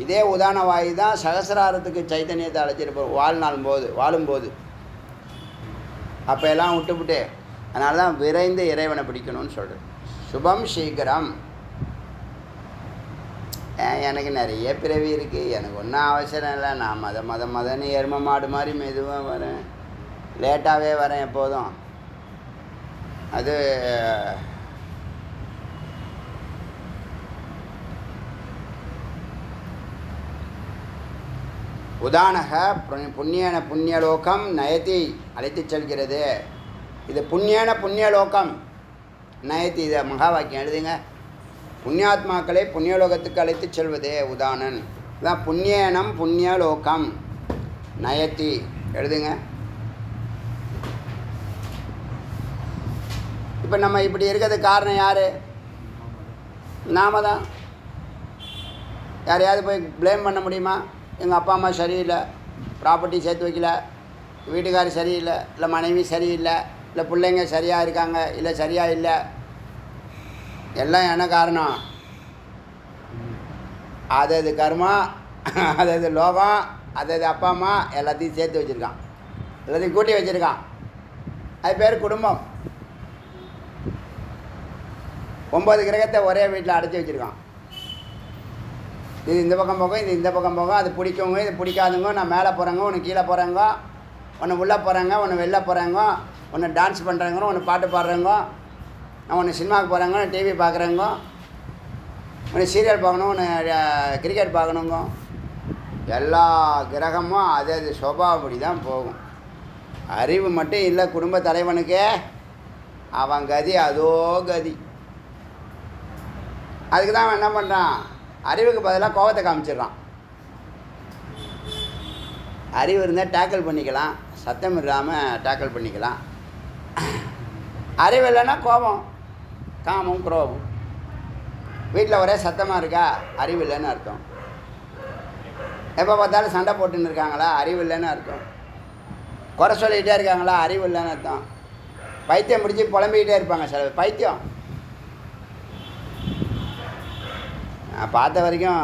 இதே உதான வாயு தான் சகசிராரத்துக்கு சைத்தன்யத்தை அழைச்சிட்டு போகும் வாழும்போது. அப்போ எல்லாம் விட்டுவிட்டு, அதனால தான் விரைந்து இறைவனை பிடிக்கணும்னு சொல்கிறது. சுபம் சீக்கிரம். எனக்கு நிறைய பிறவி இருக்குது, எனக்கு ஒன்றும் அவசரம் இல்லை, நான் மதன்னு எரும மாடு மாதிரி மெதுவாக வரேன், லேட்டாகவே வரேன் எப்போதும். அது உதானக புண்ணியன புண்ணியலோகம் நயதி அழைத்து செல்கிறது. இது புண்ணியன புண்ணியலோகம் நயத்தி. இதை மகா வாக்கியம் எழுதுங்க. புண்ணியாத்மாக்களை புண்ணியலோகத்துக்கு அழைத்து செல்வதே உதானன். இதான் புண்ணியனம் புண்ணியலோகம் நயத்தி எழுதுங்க. இப்போ நம்ம இப்படி இருக்கிறதுக்கு காரணம் யார்? நாம தான். யாரையாவது போய் ப்ளேம் பண்ண முடியுமா? எங்கள் அப்பா அம்மா சரியில்லை, ப்ராப்பர்ட்டி சேர்த்து வைக்கல, வீட்டுக்காரர் சரியில்லை, இல்லை மனைவி சரியில்லை, இல்லை பிள்ளைங்க சரியாக இருக்காங்க, இல்லை சரியாக இல்லை, எல்லாம் என்ன காரணம்? அது கர்மா, அது லோகம், அது அப்பா அம்மா எல்லாத்தையும் சேர்த்து வச்சுருக்கான், எல்லாத்தையும் கூட்டி வச்சுருக்கான். அது பேர் குடும்பம். 9 கிரகத்தை ஒரே வீட்டில் அடைச்சி வச்சுருக்கான். இது இந்த பக்கம் போகும், இது இந்த பக்கம் போகும், அது பிடிக்கவங்க, இது பிடிக்காதுங்க, நான் மேலே போகிறேங்க, ஒன்று கீழே போகிறேங்க, ஒன்று உள்ளே போகிறாங்க, ஒன்று வெளில போகிறாங்க, ஒன்று டான்ஸ் பண்ணுறாங்க, ஒன்று பாட்டு பாடுறாங்க, நான் ஒன்று சினிமாவுக்கு போகிறாங்க, ஒன்று டிவி பார்க்குறேங்க, ஒன்று சீரியல் பார்க்கணும், ஒன்று கிரிக்கெட் பார்க்கணுங்க. எல்லா கிரகமும் அது சுபாவப்படி தான் போகும். அறிவு மட்டும் இல்லை குடும்ப தலைவனுக்கே, அவன் கதி அதோ கதி. அதுக்கு தான் அவன் என்ன பண்ணுறான்? அறிவுக்கு பதிலாக கோபத்தை காமிச்சிடுறான். அறிவு இருந்தால் டேக்கிள் பண்ணிக்கலாம், சத்தம் இல்லாமல் டேக்கிள் பண்ணிக்கலாம். அறிவு இல்லைன்னா கோபம், காமம், குரோபம். வீட்டில் ஒரே சத்தமாக இருக்கா? அறிவு இல்லைன்னு அர்த்தம். எப்போ பார்த்தாலும் சண்டை போட்டுன்னு இருக்காங்களா? அறிவு இல்லைன்னு அர்த்தம். குறை சொல்லிக்கிட்டே இருக்காங்களா? அறிவு இல்லைன்னு அர்த்தம். பைத்தியம் முடிச்சு புலம்பிக்கிட்டே இருப்பாங்க சில பைத்தியம். நான் பார்த்த வரைக்கும்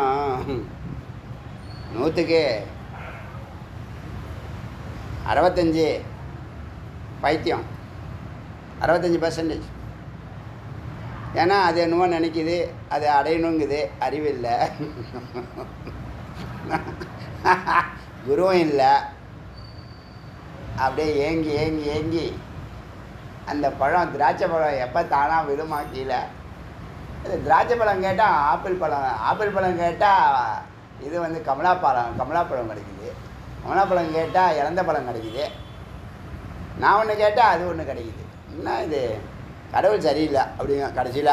100க்கு 65 பைத்தியம், 65%. ஏன்னா அது என்னவோ நினைக்கிது, அது அடையணுங்குது, அறிவு இல்லை, குருவும் இல்லை. அப்படியே ஏங்கி ஏங்கி ஏங்கி அந்த பழம், திராட்சை பழம் எப்போ தானாக விழுமா கீழே? அது திராட்சை பழம் கேட்டால் ஆப்பிள் பழம், ஆப்பிள் பழம் கேட்டால் இது வந்து கமலாப்பழம் கிடைக்குது, கமலாப்பழம் கேட்டால் இறந்த பழம் கிடைக்குது, நான் ஒன்று கேட்டால் அது ஒன்று கிடைக்குது. என்ன இது? கடவுள் சரியில்லை அப்படிங்க. கடைசியில்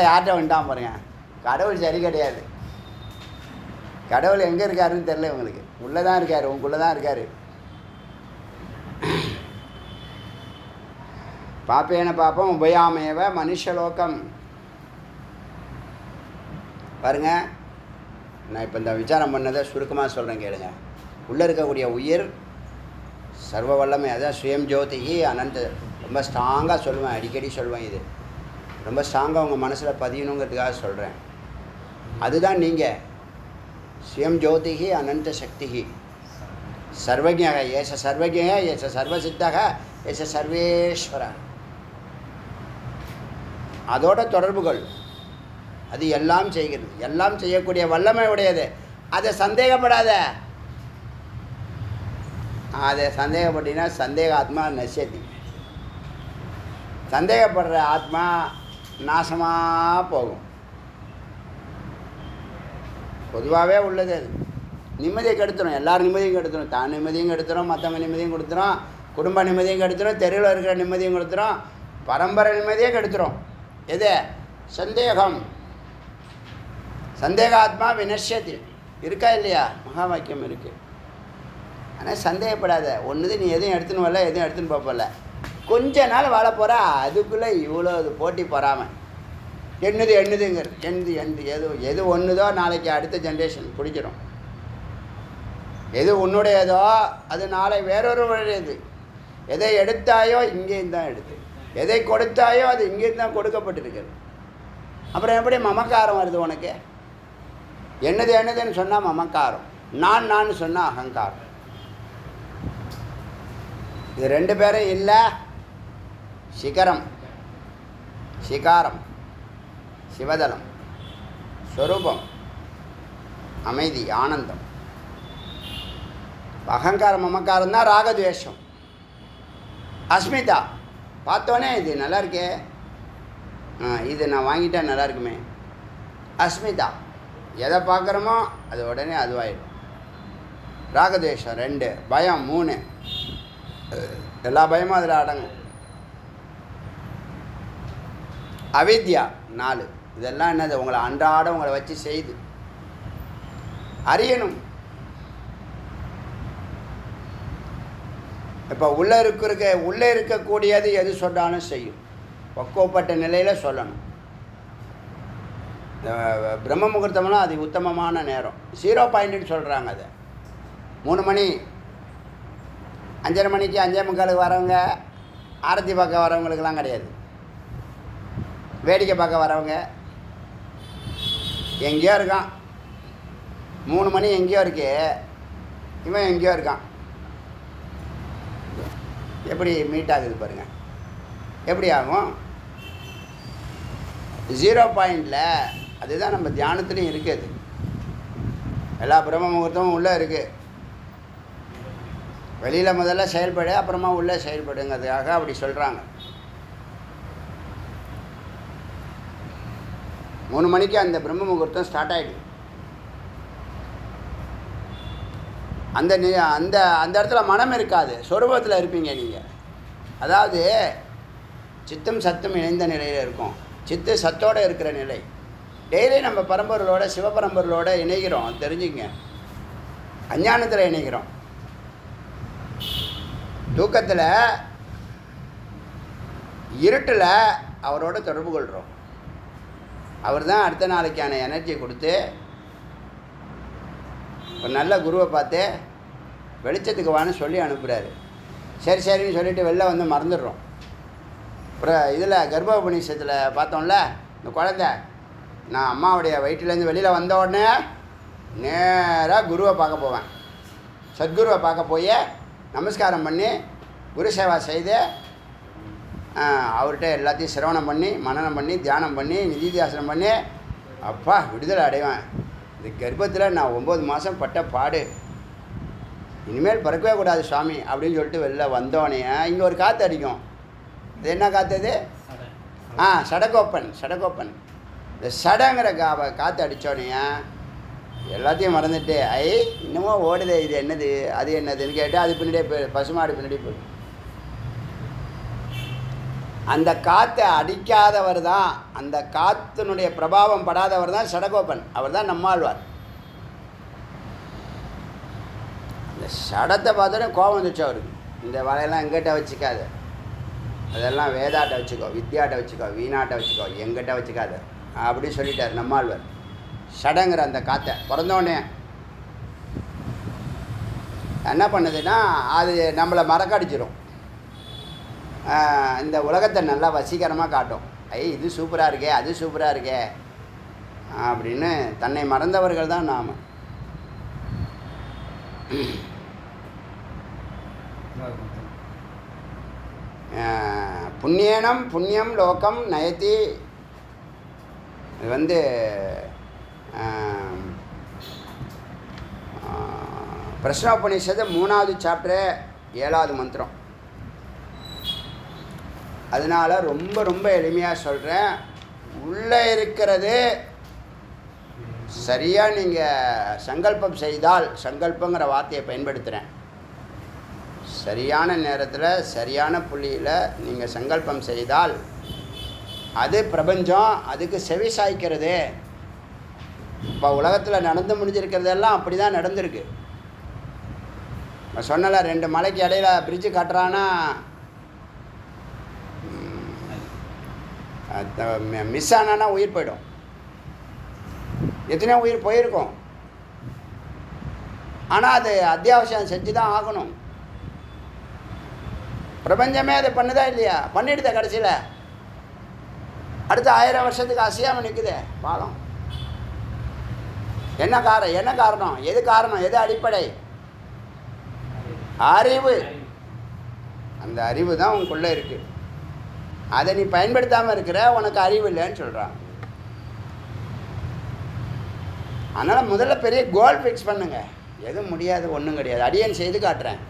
யார்கிட்ட வந்துட்டான் பாருங்க. கடவுள் சரி கிடையாது. கடவுள் எங்கே இருக்காருன்னு தெரில இவங்களுக்கு. உள்ளே தான் இருக்கார், உங்களுக்குள்ளே தான் இருக்கார். பாப்பேன பாப்பம் உபயாமேவ மனுஷலோகம். பாருங்க, நான் இப்போ இந்த விசாரம் பண்ணதை சுருக்கமாக சொல்கிறேன் கேளுங்க. உள்ளே இருக்கக்கூடிய உயிர் சர்வ வல்லமை, அதான் சுயம் ஜோதிகி அனந்த. ரொம்ப ஸ்ட்ராங்காக சொல்லுவேன், அடிக்கடி சொல்லுவேன். இது ரொம்ப ஸ்ட்ராங்காக உங்கள் மனசில் பதியணுங்கிறதுக்காக சொல்கிறேன். அதுதான் நீங்கள். சுயம் ஜோதிகி அனந்த சக்திகி சர்வஜக ஏச சர்வஜ ஏச சர்வசித்தக ஏச சர்வேஸ்வர. அதோட தொடர்புகள் அது எல்லாம் செய்கிறது, எல்லாம் செய்யக்கூடிய வல்லமை உடையது. அதை சந்தேகப்படாத. அதை சந்தேகப்பட்டீங்கன்னா சந்தேக ஆத்மா நஷ்யத்தி. சந்தேகப்படுற ஆத்மா நாசமாக போகும். பொதுவாகவே உள்ளது அது. நிம்மதியை கெடுத்துரும், எல்லாரும் நிம்மதியும் கெடுத்துரும். தான் நிம்மதியும் கெடுத்துரும், மற்றவங்க நிம்மதியும் கொடுத்துரும், குடும்ப நிம்மதியும் கெடுத்துரும், தெருவில் இருக்கிற நிம்மதியும் கொடுத்துரும், பரம்பரை நிம்மதியே கெடுத்துரும். எது? சந்தேகம். சந்தேக ஆத்மா வினஷ்யத்தில் இருக்கா இல்லையா? மகா வாக்கியம் இருக்குது. ஆனால் சந்தேகப்படாத. ஒன்றுது நீ எதையும் எடுத்துன்னு வரல, எதுவும் எடுத்துன்னு போகல. கொஞ்ச நாள் வாழ போகிறா, அதுக்குள்ளே இவ்வளோ இது போட்டி பொறாமல். எண்ணுதுங்கிறது எது ஒன்றுதோ நாளைக்கு அடுத்த ஜென்ரேஷன் பிடிச்சிடும். எது உன்னுடையதோ அது நாளை வேறொருவருடையது. எதை எடுத்தாயோ இங்கேயும் தான் எடுத்து, எதை கொடுத்தாயோ அது இங்கேயும் தான் கொடுக்கப்பட்டிருக்கிறது. அப்புறம் எப்படி மமக்காரம் வருது உனக்கு? என்னதுன்னு சொன்னால் மமக்காரம், நான் சொன்னால் அகங்காரம். இது ரெண்டு பேரும் இல்லை. சிகாரம், சிவதலம், ஸ்வரூபம், அமைதி, ஆனந்தம். அகங்காரம் மமக்காரம் தான் ராகத்வேஷம். அஸ்மிதா பார்த்தோன்னே இது நல்லா இருக்கே, இது நான் வாங்கிட்டா நல்லா இருக்குமே. அஸ்மிதா, எதை பார்க்குறோமோ அது உடனே அதுவாயிடும். ராகத்வேஷம் 2, பயம் 3, எல்லா பயமும் அதில் அடங்கும். அவித்யா 4. இதெல்லாம் என்னது? உங்களை அன்றாட உங்களை வச்சு செய்து அறியணும். இப்போ உள்ளே இருக்கக்கூடியது எது சொன்னாலும் செய்யும். பக்குவப்பட்ட நிலையில் சொல்லணும். பிரம்ம முகூர்த்தம்லாம் அது உத்தமமான நேரம். 0 பாயிண்ட்டுன்னு சொல்கிறாங்க. அதை 3 மணி 5:30 மணிக்கு 5:45 வரவங்க, ஆரத்தி பார்க்க வரவங்களுக்கெல்லாம் கிடையாது. வேடிக்கை பார்க்க வரவங்க எங்கேயோ இருக்கான். 3 மணி எங்கேயோ இருக்கு, இவன் எங்கேயோ இருக்கான். எப்படி மீட் ஆகுது பாருங்கள். எப்படி ஆகும்? 0 பாயிண்டில் அதுதான் நம்ம தியானத்துலேயும் இருக்குது. எல்லா பிரம்ம முகூர்த்தமும் உள்ளே இருக்குது. வெளியில் முதல்ல செயல்படு, அப்புறமா உள்ளே செயல்படுங்கிறதுக்காக அப்படி சொல்கிறாங்க. 3 மணிக்கு அந்த பிரம்ம முகூர்த்தம் ஸ்டார்ட் ஆகிடுது. அந்த அந்த அந்த இடத்துல மனம் இருக்காது, சொரூபத்தில் இருப்பீங்க நீங்கள். அதாவது சித்தம் சத்தும் இணைந்த நிலையில் இருக்கும். சித்து சத்தோடு இருக்கிற நிலை. டெய்லி நம்ம பரம்பொருளோட, சிவபரம்பொருளோட இணைகிறோம். தெரிஞ்சுங்க, அஞ்ஞானத்தில் இணைகிறோம். தூக்கத்தில் இருட்டில் அவரோட தொடர்பு கொள்கிறோம். அவர் தான் அடுத்த நாளைக்கான எனர்ஜியை கொடுத்து ஒரு நல்ல குருவை பார்த்து வெளிச்சத்துக்கு வான்னு சொல்லி அனுப்புகிறாரு. சரின்னு சொல்லிவிட்டு வெளில வந்து மறந்துடுறோம். அப்புறம் இதில் கர்ப்போபநிஷத்தில் பார்த்தோம்ல, இந்த குழந்தை நான் அம்மாவுடைய வயிற்றுலேருந்து வெளியில் வந்த உடனே நேராக குருவை பார்க்க போவேன். சத்குருவை பார்க்க போய் நமஸ்காரம் பண்ணி குரு சேவா செய்து அவர்கிட்ட எல்லாத்தையும் சிரவணம் பண்ணி, மனனம் பண்ணி, தியானம் பண்ணி, நிதித்தியாசனம் பண்ணி, அப்பா விடுதலை அடைவேன். இந்த கர்ப்பத்தில் நான் 9 மாதம் பட்ட பாடு, இனிமேல் பிறக்கவே கூடாது சுவாமி அப்படின்னு சொல்லிட்டு வெளில வந்தோடனே இங்கே ஒரு காற்று அடிக்கும். இது என்ன காற்று? இது சடகோப்பன். இந்த சடங்கிற காற்று அடித்தோடனே எல்லாத்தையும் மறந்துட்டு இன்னமும் ஓடுதே, இது என்னது அது என்னதுன்னு கேட்டு அது பின்னாடியே பசுமாடு பின்னாடி போயிடும். அந்த காற்றை அடிக்காதவர் தான், அந்த காற்றினுடைய பிரபாவம் படாதவர் தான் சடகோபன். அவர் தான் நம்மாழ்வார். அந்த சடத்தை பார்த்தோன்னே கோபம் வந்துச்சு அவருக்கு. இந்த வலையெல்லாம் எங்கிட்ட வச்சுக்காது, அதெல்லாம் வேதாட்ட வச்சுக்கோ, வித்யாட்ட வச்சுக்கோ, வீணாட்ட வச்சுக்கோ, எங்கிட்ட வச்சுக்காத அப்படி சொல்லிட்டார் நம்மாழ்வார். சடங்கிற அந்த காற்றை பிறந்தோடனே என்ன பண்ணுதுன்னா அது நம்மளை மறக்கடிச்சிடும். இந்த உலகத்தை நல்லா வசீகரமாக காட்டும். இது சூப்பராக இருக்கே, அது சூப்பராக இருக்கே அப்படின்னு தன்னை மறந்தவர்கள் தான் நாம். புண்ணியம் லோகம் நயத்தி இது பிரஷ்னோபனிஷத்து 3வது சாப்டரு 7வது மந்திரம். அதனால் ரொம்ப ரொம்ப எளிமையாக சொல்கிறேன். உள்ளே இருக்கிறது சரியாக நீங்கள் சங்கல்பம் செய்தால், சங்கல்பங்கிற வார்த்தையை பயன்படுத்துகிறேன், சரியான நேரத்தில் சரியான புள்ளியில் நீங்கள் சங்கல்பம் செய்தால் அது பிரபஞ்சம் அதுக்கு செவி சாய்க்கிறது. இப்போ உலகத்தில் நடந்து முடிஞ்சிருக்கிறதெல்லாம் அப்படி தான் நடந்திருக்கு. சொன்னல 2 மலைக்கு இடையில பிரிட்ஜு கட்டுறான்னா மிஸ் ஆனான்னா உயிர் போயிடும். எத்தனையோ உயிர் போயிருக்கும். ஆனால் அது அத்தியாவசியம் செஞ்சு தான் ஆகணும். பிரபஞ்சமே அதை பண்ணுதா இல்லையா? பண்ணிடுதா கடைசியில். அடுத்த 1000 வருஷத்துக்கு அசையாமல் நிற்குதே பாலம். என்ன காரணம்? எது காரணம்? எது அடிப்படை? அறிவு. அந்த அறிவு தான் உனக்குள்ளே இருக்குது. அதை நீ பயன்படுத்தாமல் இருக்கிற, உனக்கு அறிவு இல்லைன்னு சொல்கிறான். அதனால் முதல்ல பெரிய கோல் ஃபிக்ஸ் பண்ணுங்க. எதுவும் முடியாது, ஒன்றும் கிடையாது. அடியேன் செய்து காட்டுறேன்.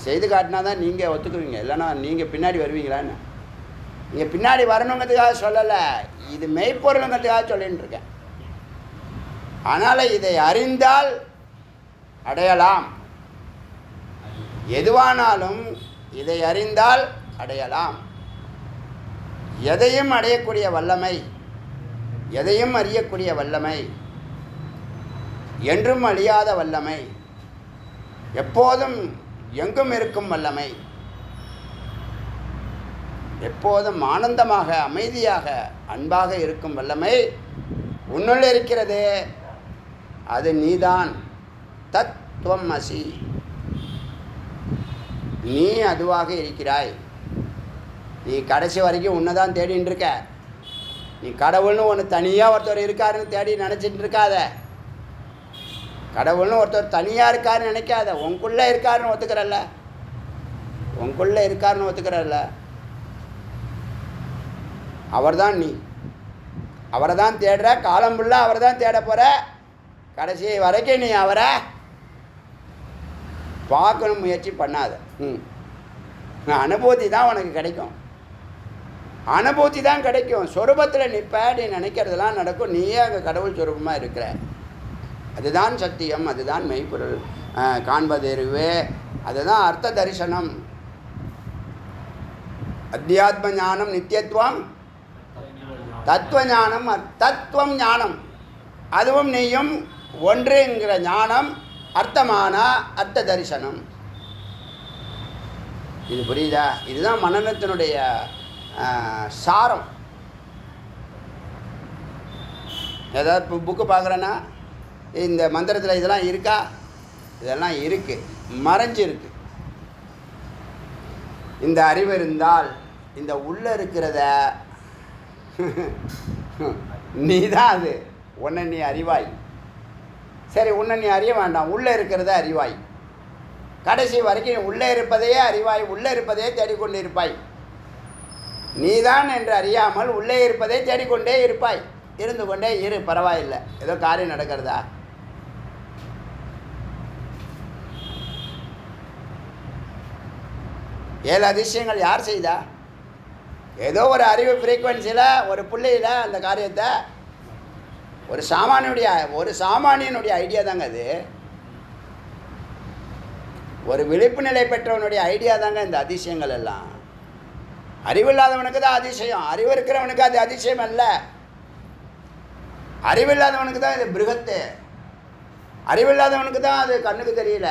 செய்து காட்டினா தான் நீங்கள் ஒத்துக்குவீங்க. இல்லைன்னா நீங்கள் பின்னாடி வருவீங்களான்னு. நீங்கள் பின்னாடி வரணுங்கிறதுக்காக சொல்லலை, இது மெய்ப்பொருளுங்கிறதுக்காக சொல்லின்னு இருக்கேன். அதனால் இதை அறிந்தால் அடையலாம். எதுவானாலும் இதை அறிந்தால் அடையலாம். எதையும் அடையக்கூடிய வல்லமை, எதையும் அறியக்கூடிய வல்லமை, என்றும் அழியாத வல்லமை, எப்போதும் எங்கும் இருக்கும் வல்லமை, எப்போதும் ஆனந்தமாக அமைதியாக அன்பாக இருக்கும் வல்லமை உன்னுள் இருக்கிறது. அது நீதான். தத்துவம் அசி. நீ அதுவாக இருக்கிறாய். நீ கடைசி வரைக்கும் உன்னை தான் தேடின்னு இருக்க. நீ கடவுள்னு ஒன்று தனியாக ஒருத்தர் இருக்காருன்னு தேடி நினச்சிட்டு இருக்காத. கடவுள்னு ஒருத்தர் தனியாக இருக்காருன்னு நினைக்காத. உனக்குள்ளே இருக்காருன்னு ஒத்துக்கிறல்ல. உனக்குள்ளே இருக்காருன்னு ஒத்துக்கிறல்ல. அவர் தான் நீ. அவரை தான் தேடுற. காலம் ஃபுல்லாக அவரை தான் தேட போகிற. கடைசி வரைக்கும் நீ அவரை பார்க்கணும் முயற்சி பண்ணாத. அனுபூதி தான் உனக்கு கிடைக்கும். அனுபூதி தான் கிடைக்கும். சொரூபத்தில் நிற்ப. நீ நினைக்கிறதெல்லாம் நடக்கும். நீயே அங்கே கடவுள் சொரூபமாக இருக்கிற. அதுதான் சத்தியம். அதுதான் மெய்ப்பொருள் காண்பதறிவு. அதுதான் அர்த்த தரிசனம். அத்தியாத்ம ஞானம், நித்தியத்துவம், தத்துவ ஞானம், தத்துவம் ஞானம். அதுவும் நீயும் ஒன்றுங்கிற ஞானம், அர்த்தமான அர்த்த தரிசனம். இது புரியுதா? இதுதான் மனநத்தினுடைய சாரம். ஏதாவது புக்கு பார்க்குறேன்னா இந்த மந்திரத்தில் இதெல்லாம் இருக்கா? இதெல்லாம் இருக்குது, மறைஞ்சிருக்கு. இந்த அறிவு இருந்தால் இந்த உள்ளே இருக்கிறத நீ தான் அது. உன்னை நீ அறிவாய். சரி, உன்னை நீ அறிய வேண்டாம். உள்ளே இருக்கிறத அறிவாய். கடைசி வரைக்கும் உள்ளே இருப்பதையே அறிவாய். உள்ளே இருப்பதையே தேடிக்கொண்டு இருப்பாய். நீதான் என்று அறியாமல் உள்ளே இருப்பதை தேடிக்கொண்டே இருப்பாய். இருந்து கொண்டே இரு, பரவாயில்லை. ஏதோ காரியம் நடக்கிறதா? ஏழு அதிசயங்கள் யார் செய்தா? ஏதோ ஒரு அறிவு ஃப்ரீக்குவன்சியில் ஒரு புள்ளியில் அந்த காரியத்தை ஒரு சாமானியனுடைய ஐடியா தாங்க அது. ஒரு விழிப்பு நிலை பெற்றவனுடைய ஐடியா தாங்க இந்த அதிசயங்கள் எல்லாம். அறிவில்லாதவனுக்கு தான் அதிசயம். அறிவு இருக்கிறவனுக்கு அது அதிசயம் அல்ல. அறிவில்லாதவனுக்கு தான் இது பிருகத்து. அறிவில்லாதவனுக்கு தான் அது கண்ணுக்கு தெரியல.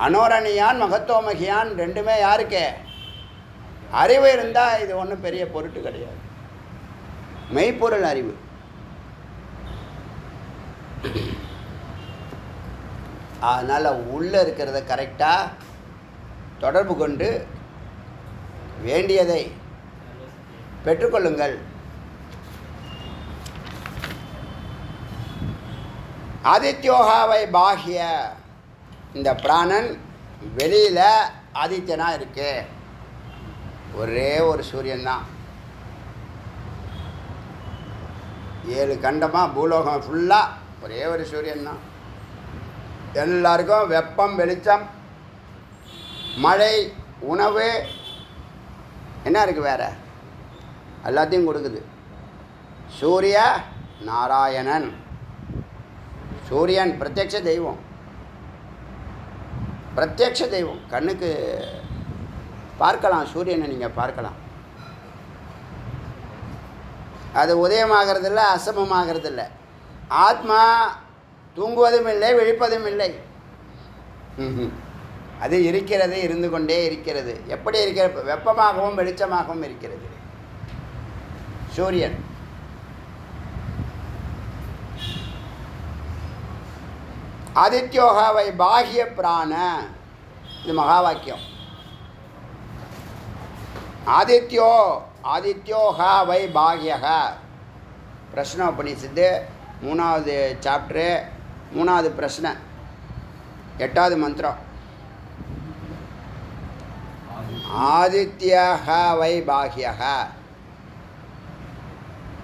அனோரணியான் மகத்தோமகியான் ரெண்டுமே யாருக்கு? அறிவு இருந்தால் இது ஒன்றும் பெரிய பொருட்டு கிடையாது. மெய்ப்பொருள் அறிவு. அதனால் உள்ளே இருக்கிறத கரெக்டாக தொடர்பு கொண்டு வேண்டியதை பெற்றுக்கொள்ளுங்கள். ஆதித்யோகாவை பாகிய. இந்த பிராணன் வெளியில் ஆதித்யனாக இருக்கு. ஒரே ஒரு சூரியன்தான். 7 கண்டமாக பூலோகம் ஃபுல்லாக ஒரே ஒரு சூரியன் தான். எல்லாருக்கும் வெப்பம், வெளிச்சம், மழை, உணவு, என்ன இருக்குது வேறு, எல்லாத்தையும் கொடுக்குது. சூரிய நாராயணன், சூரியன் பிரத்யக்ஷ தெய்வம், பிரத்யக்ஷ தெய்வம். கண்ணுக்கு பார்க்கலாம், சூரியனை நீங்கள் பார்க்கலாம். அது உதயமாகிறதில்ல, அசமமாகிறதில்ல. ஆத்மா தூங்குவதும் இல்லை, விழிப்பதும் இல்லை. அது இருக்கிறது, இருந்து கொண்டே இருக்கிறது. எப்படி இருக்கிற? வெப்பமாகவும் வெளிச்சமாகவும் இருக்கிறது சூரியன். ஆதித்யோகாவை பாஹ்ய பிராண, இது மகா வாக்கியம். ஆதித்யோகாவை பாஹ்யக, பிரஷ்ன உபநிஷத்து 3வது சாப்டரு 3வது பிரஷ்ன 8வது மந்திரம். ஆதித்யஹ வை பாஹ்யஹ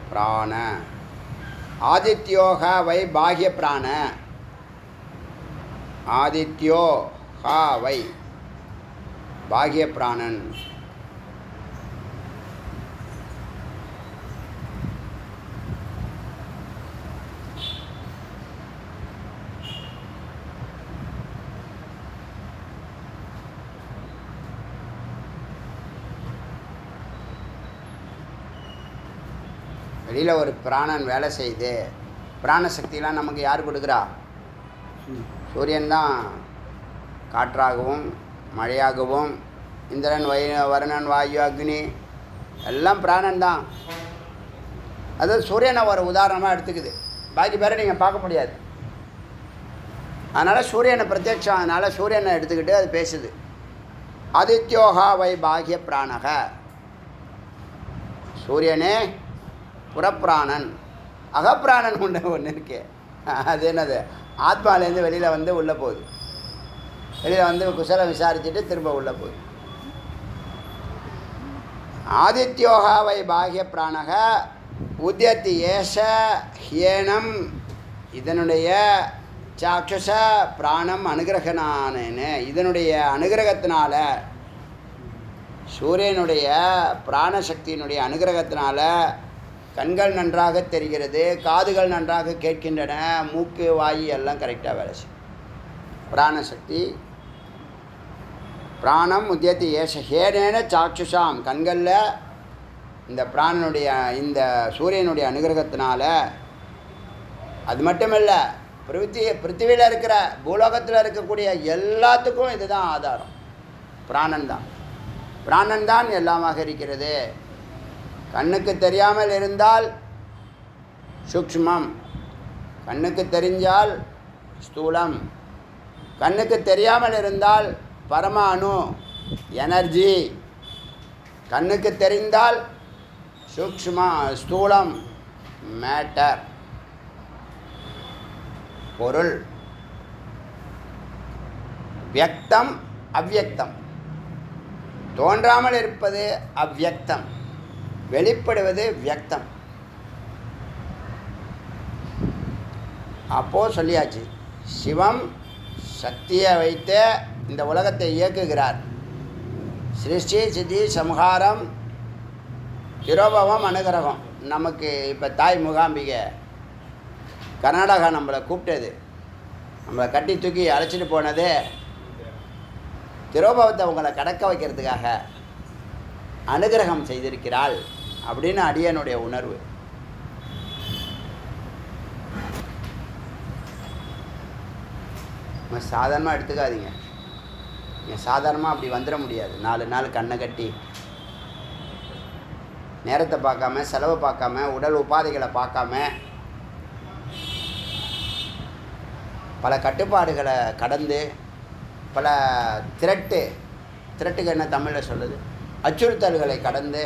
பிராண, ஆதித்யோஹ வை பாஹ்ய பிராண, ஆதித்யோ ஹா வை பாஹ்ய பிராணன். வெளியில் ஒரு பிராணன் வேலை செய்யுது. பிராணசக்தியெலாம் நமக்கு யார் கொடுக்குறா? சூரியன்தான். காற்றாகவும் மழையாகவும் இந்திரன், வருணன், வாயு, அக்னி எல்லாம் பிராணன் தான். அது சூரியனை ஒரு உதாரணமாக எடுத்துக்குது. பாக்கி பேரை நீங்கள் பார்க்க முடியாது. அதனால் சூரியனை பிரத்யட்சம், அதனால் சூரியனை எடுத்துக்கிட்டு அது பேசுது. ஆதித்யோகா வை பாஹ்ய பிராணக, சூரியனே புறப்பிராணன். அகப்பிராணன் ஒன்று இருக்கு. அது என்னது? ஆத்மாலேருந்து வெளியில் வந்து உள்ளே போகுது. வெளியில் வந்து குசலம் விசாரிச்சுட்டு திரும்ப உள்ளே போகுது. ஆதித்யோகா வை பாஹ்ய பிராணக உத்யத்தி ஏஷ ஹியேனம், இதனுடைய சாட்சச பிராணம் அனுகிரகனானேன்னு, இதனுடைய அனுகிரகத்தினால, சூரியனுடைய பிராணசக்தியினுடைய அனுகிரகத்தினால கண்கள் நன்றாக தெரிகிறது, காதுகள் நன்றாக கேட்கின்றன, மூக்கு, வாயு எல்லாம் கரெக்டாக வேலை செய்யும். பிராணசக்தி பிராணம் உத்யத்தி ஏஷ ஹேனேன சாட்சுஷாம், கண்களில் இந்த பிராணனுடைய, இந்த சூரியனுடைய அனுகிரகத்தினால. அது மட்டுமில்லை, பிருத்திவியில் இருக்கிற, பூலோகத்தில் இருக்கக்கூடிய எல்லாத்துக்கும் இதுதான் ஆதாரம். பிராணன் தான். பிராணன் தான் எல்லாமாக இருக்கிறது. கண்ணுக்கு தெரியாமல் இருந்தால் சூக்ஷ்மம், கண்ணுக்கு தெரிஞ்சால் ஸ்தூலம், கண்ணுக்கு தெரியாமல் இருந்தால் பரமாணு எனர்ஜி, கண்ணுக்கு தெரிந்தால் ஸ்தூலம் மேட்டர் பொருள். வியக்தம் அவ்யக்தம், தோன்றாமல் இருப்பது அவ்யக்தம், வெளிப்படுவது வியக்தம். அப்போது சொல்லியாச்சு, சிவம் சக்தியை வைத்து இந்த உலகத்தை இயக்குகிறார். சிருஷ்டி சித்தி சம்ஹாரம் திரோபவம் அனுகிரகம். நமக்கு இப்போ தாய் மூகாம்பிகை கர்நாடகா நம்மளை கூப்பிட்டது, நம்மளை கட்டி தூக்கி அழைச்சிட்டு போனது திரோபவத்தை உங்களை கடக்க வைக்கிறதுக்காக அனுகிரகம் செய்திருக்கிறாள் அப்படின்னு அடியனுடைய உணர்வு. சாதாரணமாக எடுத்துக்காதீங்க. நீங்கள் சாதாரணமாக அப்படி வந்துட முடியாது. 4 நாள் கண்ணை கட்டி நேரத்தை பார்க்காம, செலவை பார்க்காம, உடல் உபாதைகளை பார்க்காம, பல கட்டுப்பாடுகளை கடந்து, பல திரட்டுக்கு என்ன தமிழில் சொல்லுது, அச்சுறுத்தல்களை கடந்து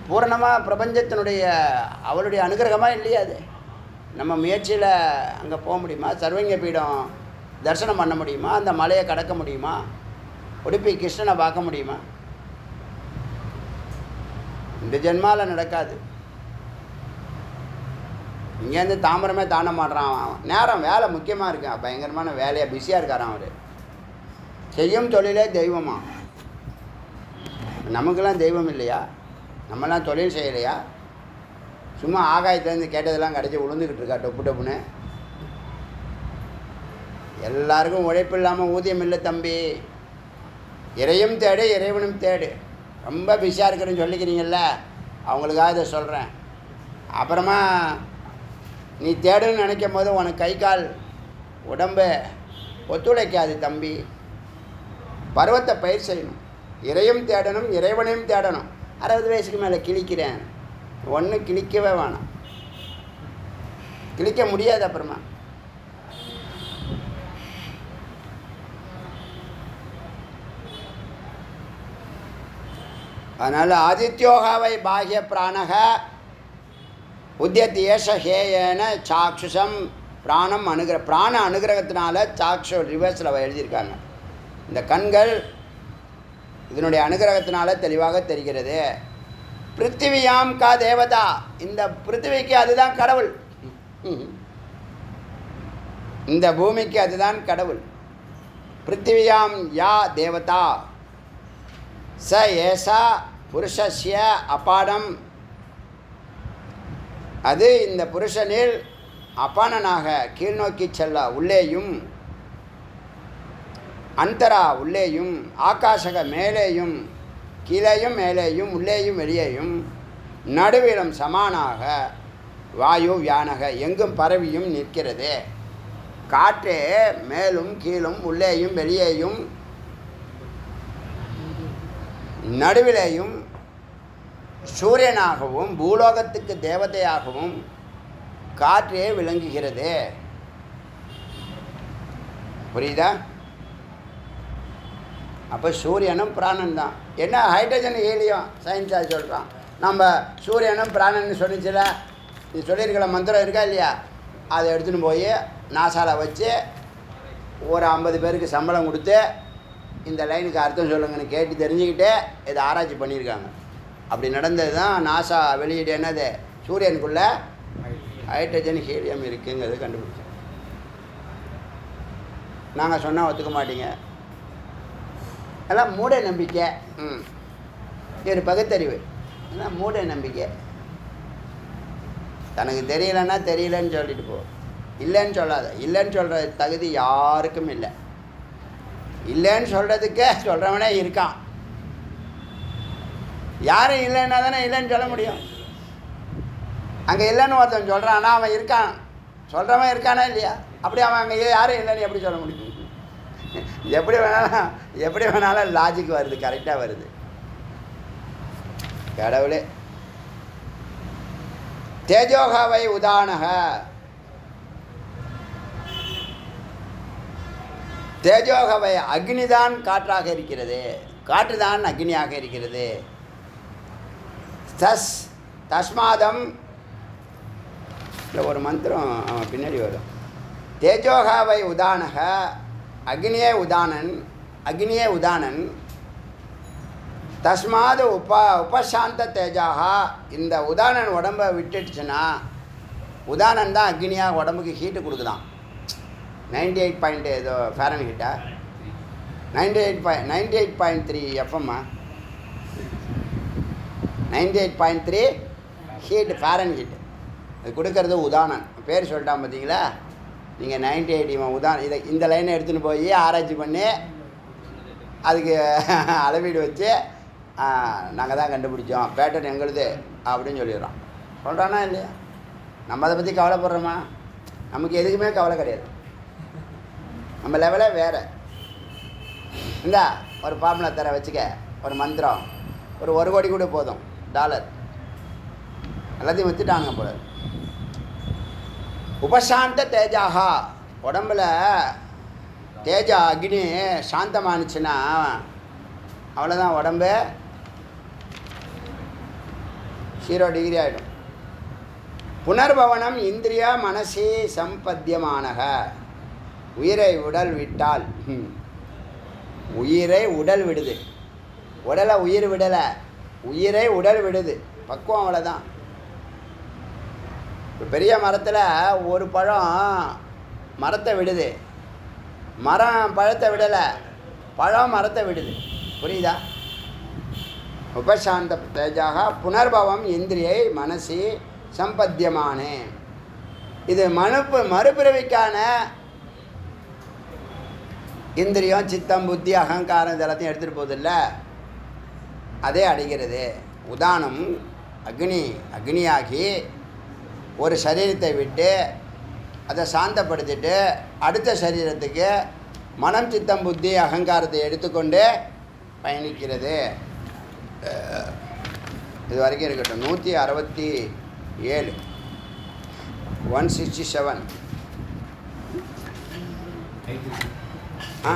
பூரணமாக பிரபஞ்சத்தினுடைய அவளுடைய அனுகிரகமாக இல்லையா? அது நம்ம முயற்சியில் அங்கே போக முடியுமா? சர்வங்க பீடம் தரிசனம் பண்ண முடியுமா? அந்த மலையை கடக்க முடியுமா? உடுப்பி கிருஷ்ணனை பார்க்க முடியுமா? இந்த ஜென்மாவில் நடக்காது. இங்கேருந்து தாம்பரமே தாண்ட மாட்றான் அவன். நேரம் வேலை முக்கியமாக இருக்கான், பயங்கரமான வேலையாக பிஸியாக இருக்காரான் அவர். செய்யும் தொழிலே தெய்வமா? நமக்கெல்லாம் தெய்வம் இல்லையா? நம்மலாம் தொழில் செய்யலையா? சும்மா ஆகாயத்துலேருந்து கேட்டதெல்லாம் கிடச்சி விழுந்துக்கிட்டு இருக்கா டொப்பு டொப்புன்னு. எல்லாருக்கும் உழைப்பு இல்லாமல் ஊதியம் இல்லை தம்பி. இறையும் தேடு இறைவனும் தேடு. ரொம்ப பிஸியாக இருக்கிறேன்னு சொல்லிக்கிறீங்கல்ல, அவங்களுக்காக இதை சொல்கிறேன். அப்புறமா நீ தேடுன்னு நினைக்கும் போது உனக்கு கை கால் உடம்பு ஒத்துழைக்காது தம்பி. பருவத்தை பயிர் செய்யணும், இறையும் தேடணும் இறைவனையும் தேடணும். 60 வயசுக்கு மேலே கிழிக்கிறேன், ஒன்றும் கிழிக்கவே வேணாம், கிழிக்க முடியாது. அப்புறமா அதனால் ஆதித்யோகாவை பாஹ்ய பிராணக உத்தியத் ஏஷ ஹேயன சாக்ஷுஷம் பிராணம் பிராண அனுகிரகத்தினால சாக்ஷு ரிவர்ஸில் எழுதியிருக்காங்க. இந்த கண்கள் இதனுடைய அனுகிரகத்தினால தெளிவாக தெரிகிறது. பிருத்திவியாம் கா தேவதா, இந்த பிருத்திவிக்கு அதுதான் கடவுள், இந்த பூமிக்கு அதுதான் கடவுள். பிருத்திவியாம் யா தேவதா ச ஏசா புருஷஸ்ய அபானம், அது இந்த புருஷனில் அபானனாக கீழ்நோக்கி செல்ல உள்ளேயும், அந்தரா உள்ளேயும், ஆகாசக மேலேயும் கீழேயும் மேலேயும் உள்ளேயும் வெளியேயும் நடுவிலும் சமானாக வாயு வியானக எங்கும் பரவியும் நிற்கிறது. காற்றே மேலும் கீழும் உள்ளேயும் வெளியேயும் நடுவிலேயும் சூரியனாகவும் பூலோகத்துக்கு தேவதையாகவும் காற்றே விளங்குகிறது. புரியுதா? அப்போ சூரியனும் பிராணன் தான். என்ன ஹைட்ரஜன் ஹீலியம் சயின்ஸாக சொல்கிறான். நம்ம சூரியனும் பிராணன்னு சொன்னிச்சில, இது சொல்லியிருக்கிற மந்திரம் இருக்கா இல்லையா, அதை எடுத்துன்னு போய் நாசாவில் வச்சு ஒரு 50 பேருக்கு சம்பளம் கொடுத்து இந்த லைனுக்கு அர்த்தம் சொல்லுங்கன்னு கேட்டு தெரிஞ்சுக்கிட்டு இதை ஆராய்ச்சி பண்ணியிருக்காங்க. அப்படி நடந்தது தான் நாசா வெளியீடு. என்னது? சூரியனுக்குள்ளே ஹைட்ரஜன் ஹீலியம் இருக்குங்கிறது கண்டுபிடிச்சோம். நாங்கள் சொன்னால் ஒத்துக்க மாட்டீங்க, எல்லாம் மூட நம்பிக்கை. இது பகுத்தறிவு, எல்லாம் மூட நம்பிக்கை. தனக்கு தெரியலைன்னா தெரியலன்னு சொல்லிட்டு போ, இல்லைன்னு சொல்லாத. இல்லைன்னு சொல்கிற தகுதி யாருக்கும் இல்லை. இல்லைன்னு சொல்கிறதுக்கே சொல்கிறவனே இருக்கான். யாரும் இல்லைன்னா தானே இல்லைன்னு சொல்ல முடியும். அங்கே இல்லைன்னு ஒருத்தன் சொல்கிறான்னா அவன் இருக்கான், சொல்கிறவன் இருக்கானா இல்லையா? அப்படி அவன் அங்கே யாரும் இல்லைன்னு எப்படி சொல்ல முடியும்? எப்படி வேணாலும் லாஜிக் வருது, கரெக்டாக வருது. கடவுளே. தேஜோகாவை உதானக, தேஜோகவை அக்னிதான் காற்றாக இருக்கிறது, காற்று தான் அக்னியாக இருக்கிறது. தஸ்மாதம் இல்லை ஒரு மந்திரம் அவன் பின்னாடி வரும். தேஜோகாவை உதானக அக்னியே உதானன், அக்னியே உதானன். தஸ்மாது உபசாந்த தேஜாகா, இந்த உதானன் உடம்பை விட்டுடுச்சுன்னா, உதானன் தான் அக்னியாக உடம்புக்கு ஹீட்டு கொடுக்குதான். 98 பாயிண்ட் ஏதோ ஃபேரன் ஹீட்டா, 98.3 எஃப்எம்மா, 98.3 ஹீட்டு ஃபேரன் ஹீட்டு அது கொடுக்கறது உதானன். பேர் சொல்லிட்டான் பார்த்தீங்களா? நீங்கள் 98 இவன் உதாரணம். இதை இந்த லைனை எடுத்துகிட்டு போய் ஆராய்ச்சி பண்ணி அதுக்கு அளவீடு வச்சு நாங்கள் தான் கண்டுபிடிச்சோம், பேட்டர்ன் எங்களுது அப்படின்னு சொல்லிடுறோம். சொல்கிறானா இல்லையா? நம்ம அதை பற்றி கவலைப்படுறோமா? நமக்கு எதுக்குமே கவலை கிடையாது. நம்ம லெவலே வேறு. இந்தா ஒரு ஃபார்முலா தர வச்சுக்க, ஒரு மந்திரம், ஒரு 1 கோடி கூட போதும் டாலர், எல்லாத்தையும் விற்றுட்டாங்க போல. உபசாந்த தேஜாகா, உடம்புல தேஜா அக்னி சாந்தமானுச்சுன்னா அவ்வளோதான், உடம்பு 0 டிகிரி ஆகிடும். புனர்பவனம் இந்திரியா மனசி சம்பத்தியமானக, உயிரை உடல் விட்டால், உயிரை உடல் விடுது, உடலை உயிர் விடலை, உயிரை உடல் விடுது. பக்குவம் அவ்வளோதான். இப்போ பெரிய மரத்தில் ஒரு பழம் மரத்தை விடுது, மரம் பழத்தை விடலை, பழம் மரத்தை விடுது. புரியுதா? உபசாந்த தேஜாக புனர்பவம் இந்திரியை மனசி சம்பத்தியமானே. இது மறுபிறவிக்கான இந்திரியம், சித்தம், புத்தி, அகங்காரம் இதெல்லாத்தையும் எடுத்துகிட்டு போதில்ல, அதே அடைகிறது. உதாரணம், அக்னியாகி ஒரு சரீரத்தை விட்டு அதை சாந்தப்படுத்திட்டு அடுத்த சரீரத்துக்கு மனம், சித்தம், புத்தி, அகங்காரத்தை எடுத்துக்கொண்டு பயணிக்கிறது. இது வரைக்கும் இருக்கட்டும். 167 167 ஆ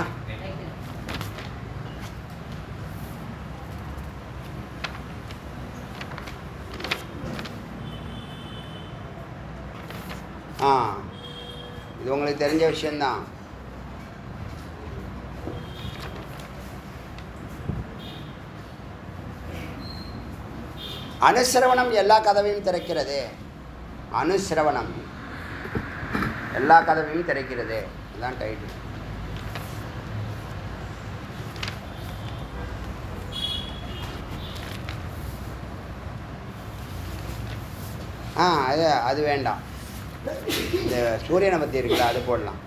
ஆ இது உங்களுக்கு தெரிஞ்ச விஷயந்தான். அனுசிரவணம் எல்லா கதவையும் திறக்கிறது. அனுசிரவணம் எல்லா கதவையும் திறக்கிறது. இதுதான் டைட்டில். அது வேண்டாம். இந்த சூரியனை பற்றி இருக்குல்ல, அது போடலாம்.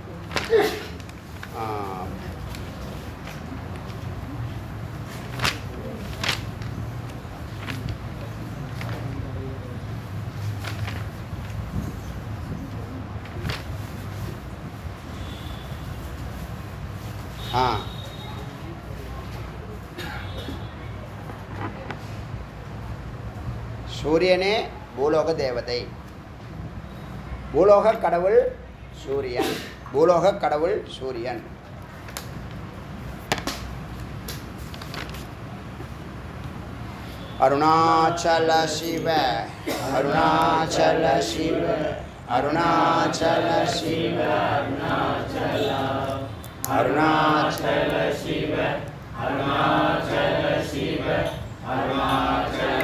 சூரியனே பூலோக தேவதை. பூலோக கடவுள் சூரியன். பூலோக கடவுள் சூரியன். அருணாச்சல சிவ, அருணாச்சல சிவ, அருணாச்சல சிவ, அருணாச்சல சிவ, அருணாச்சல சிவ, அருணாச்சல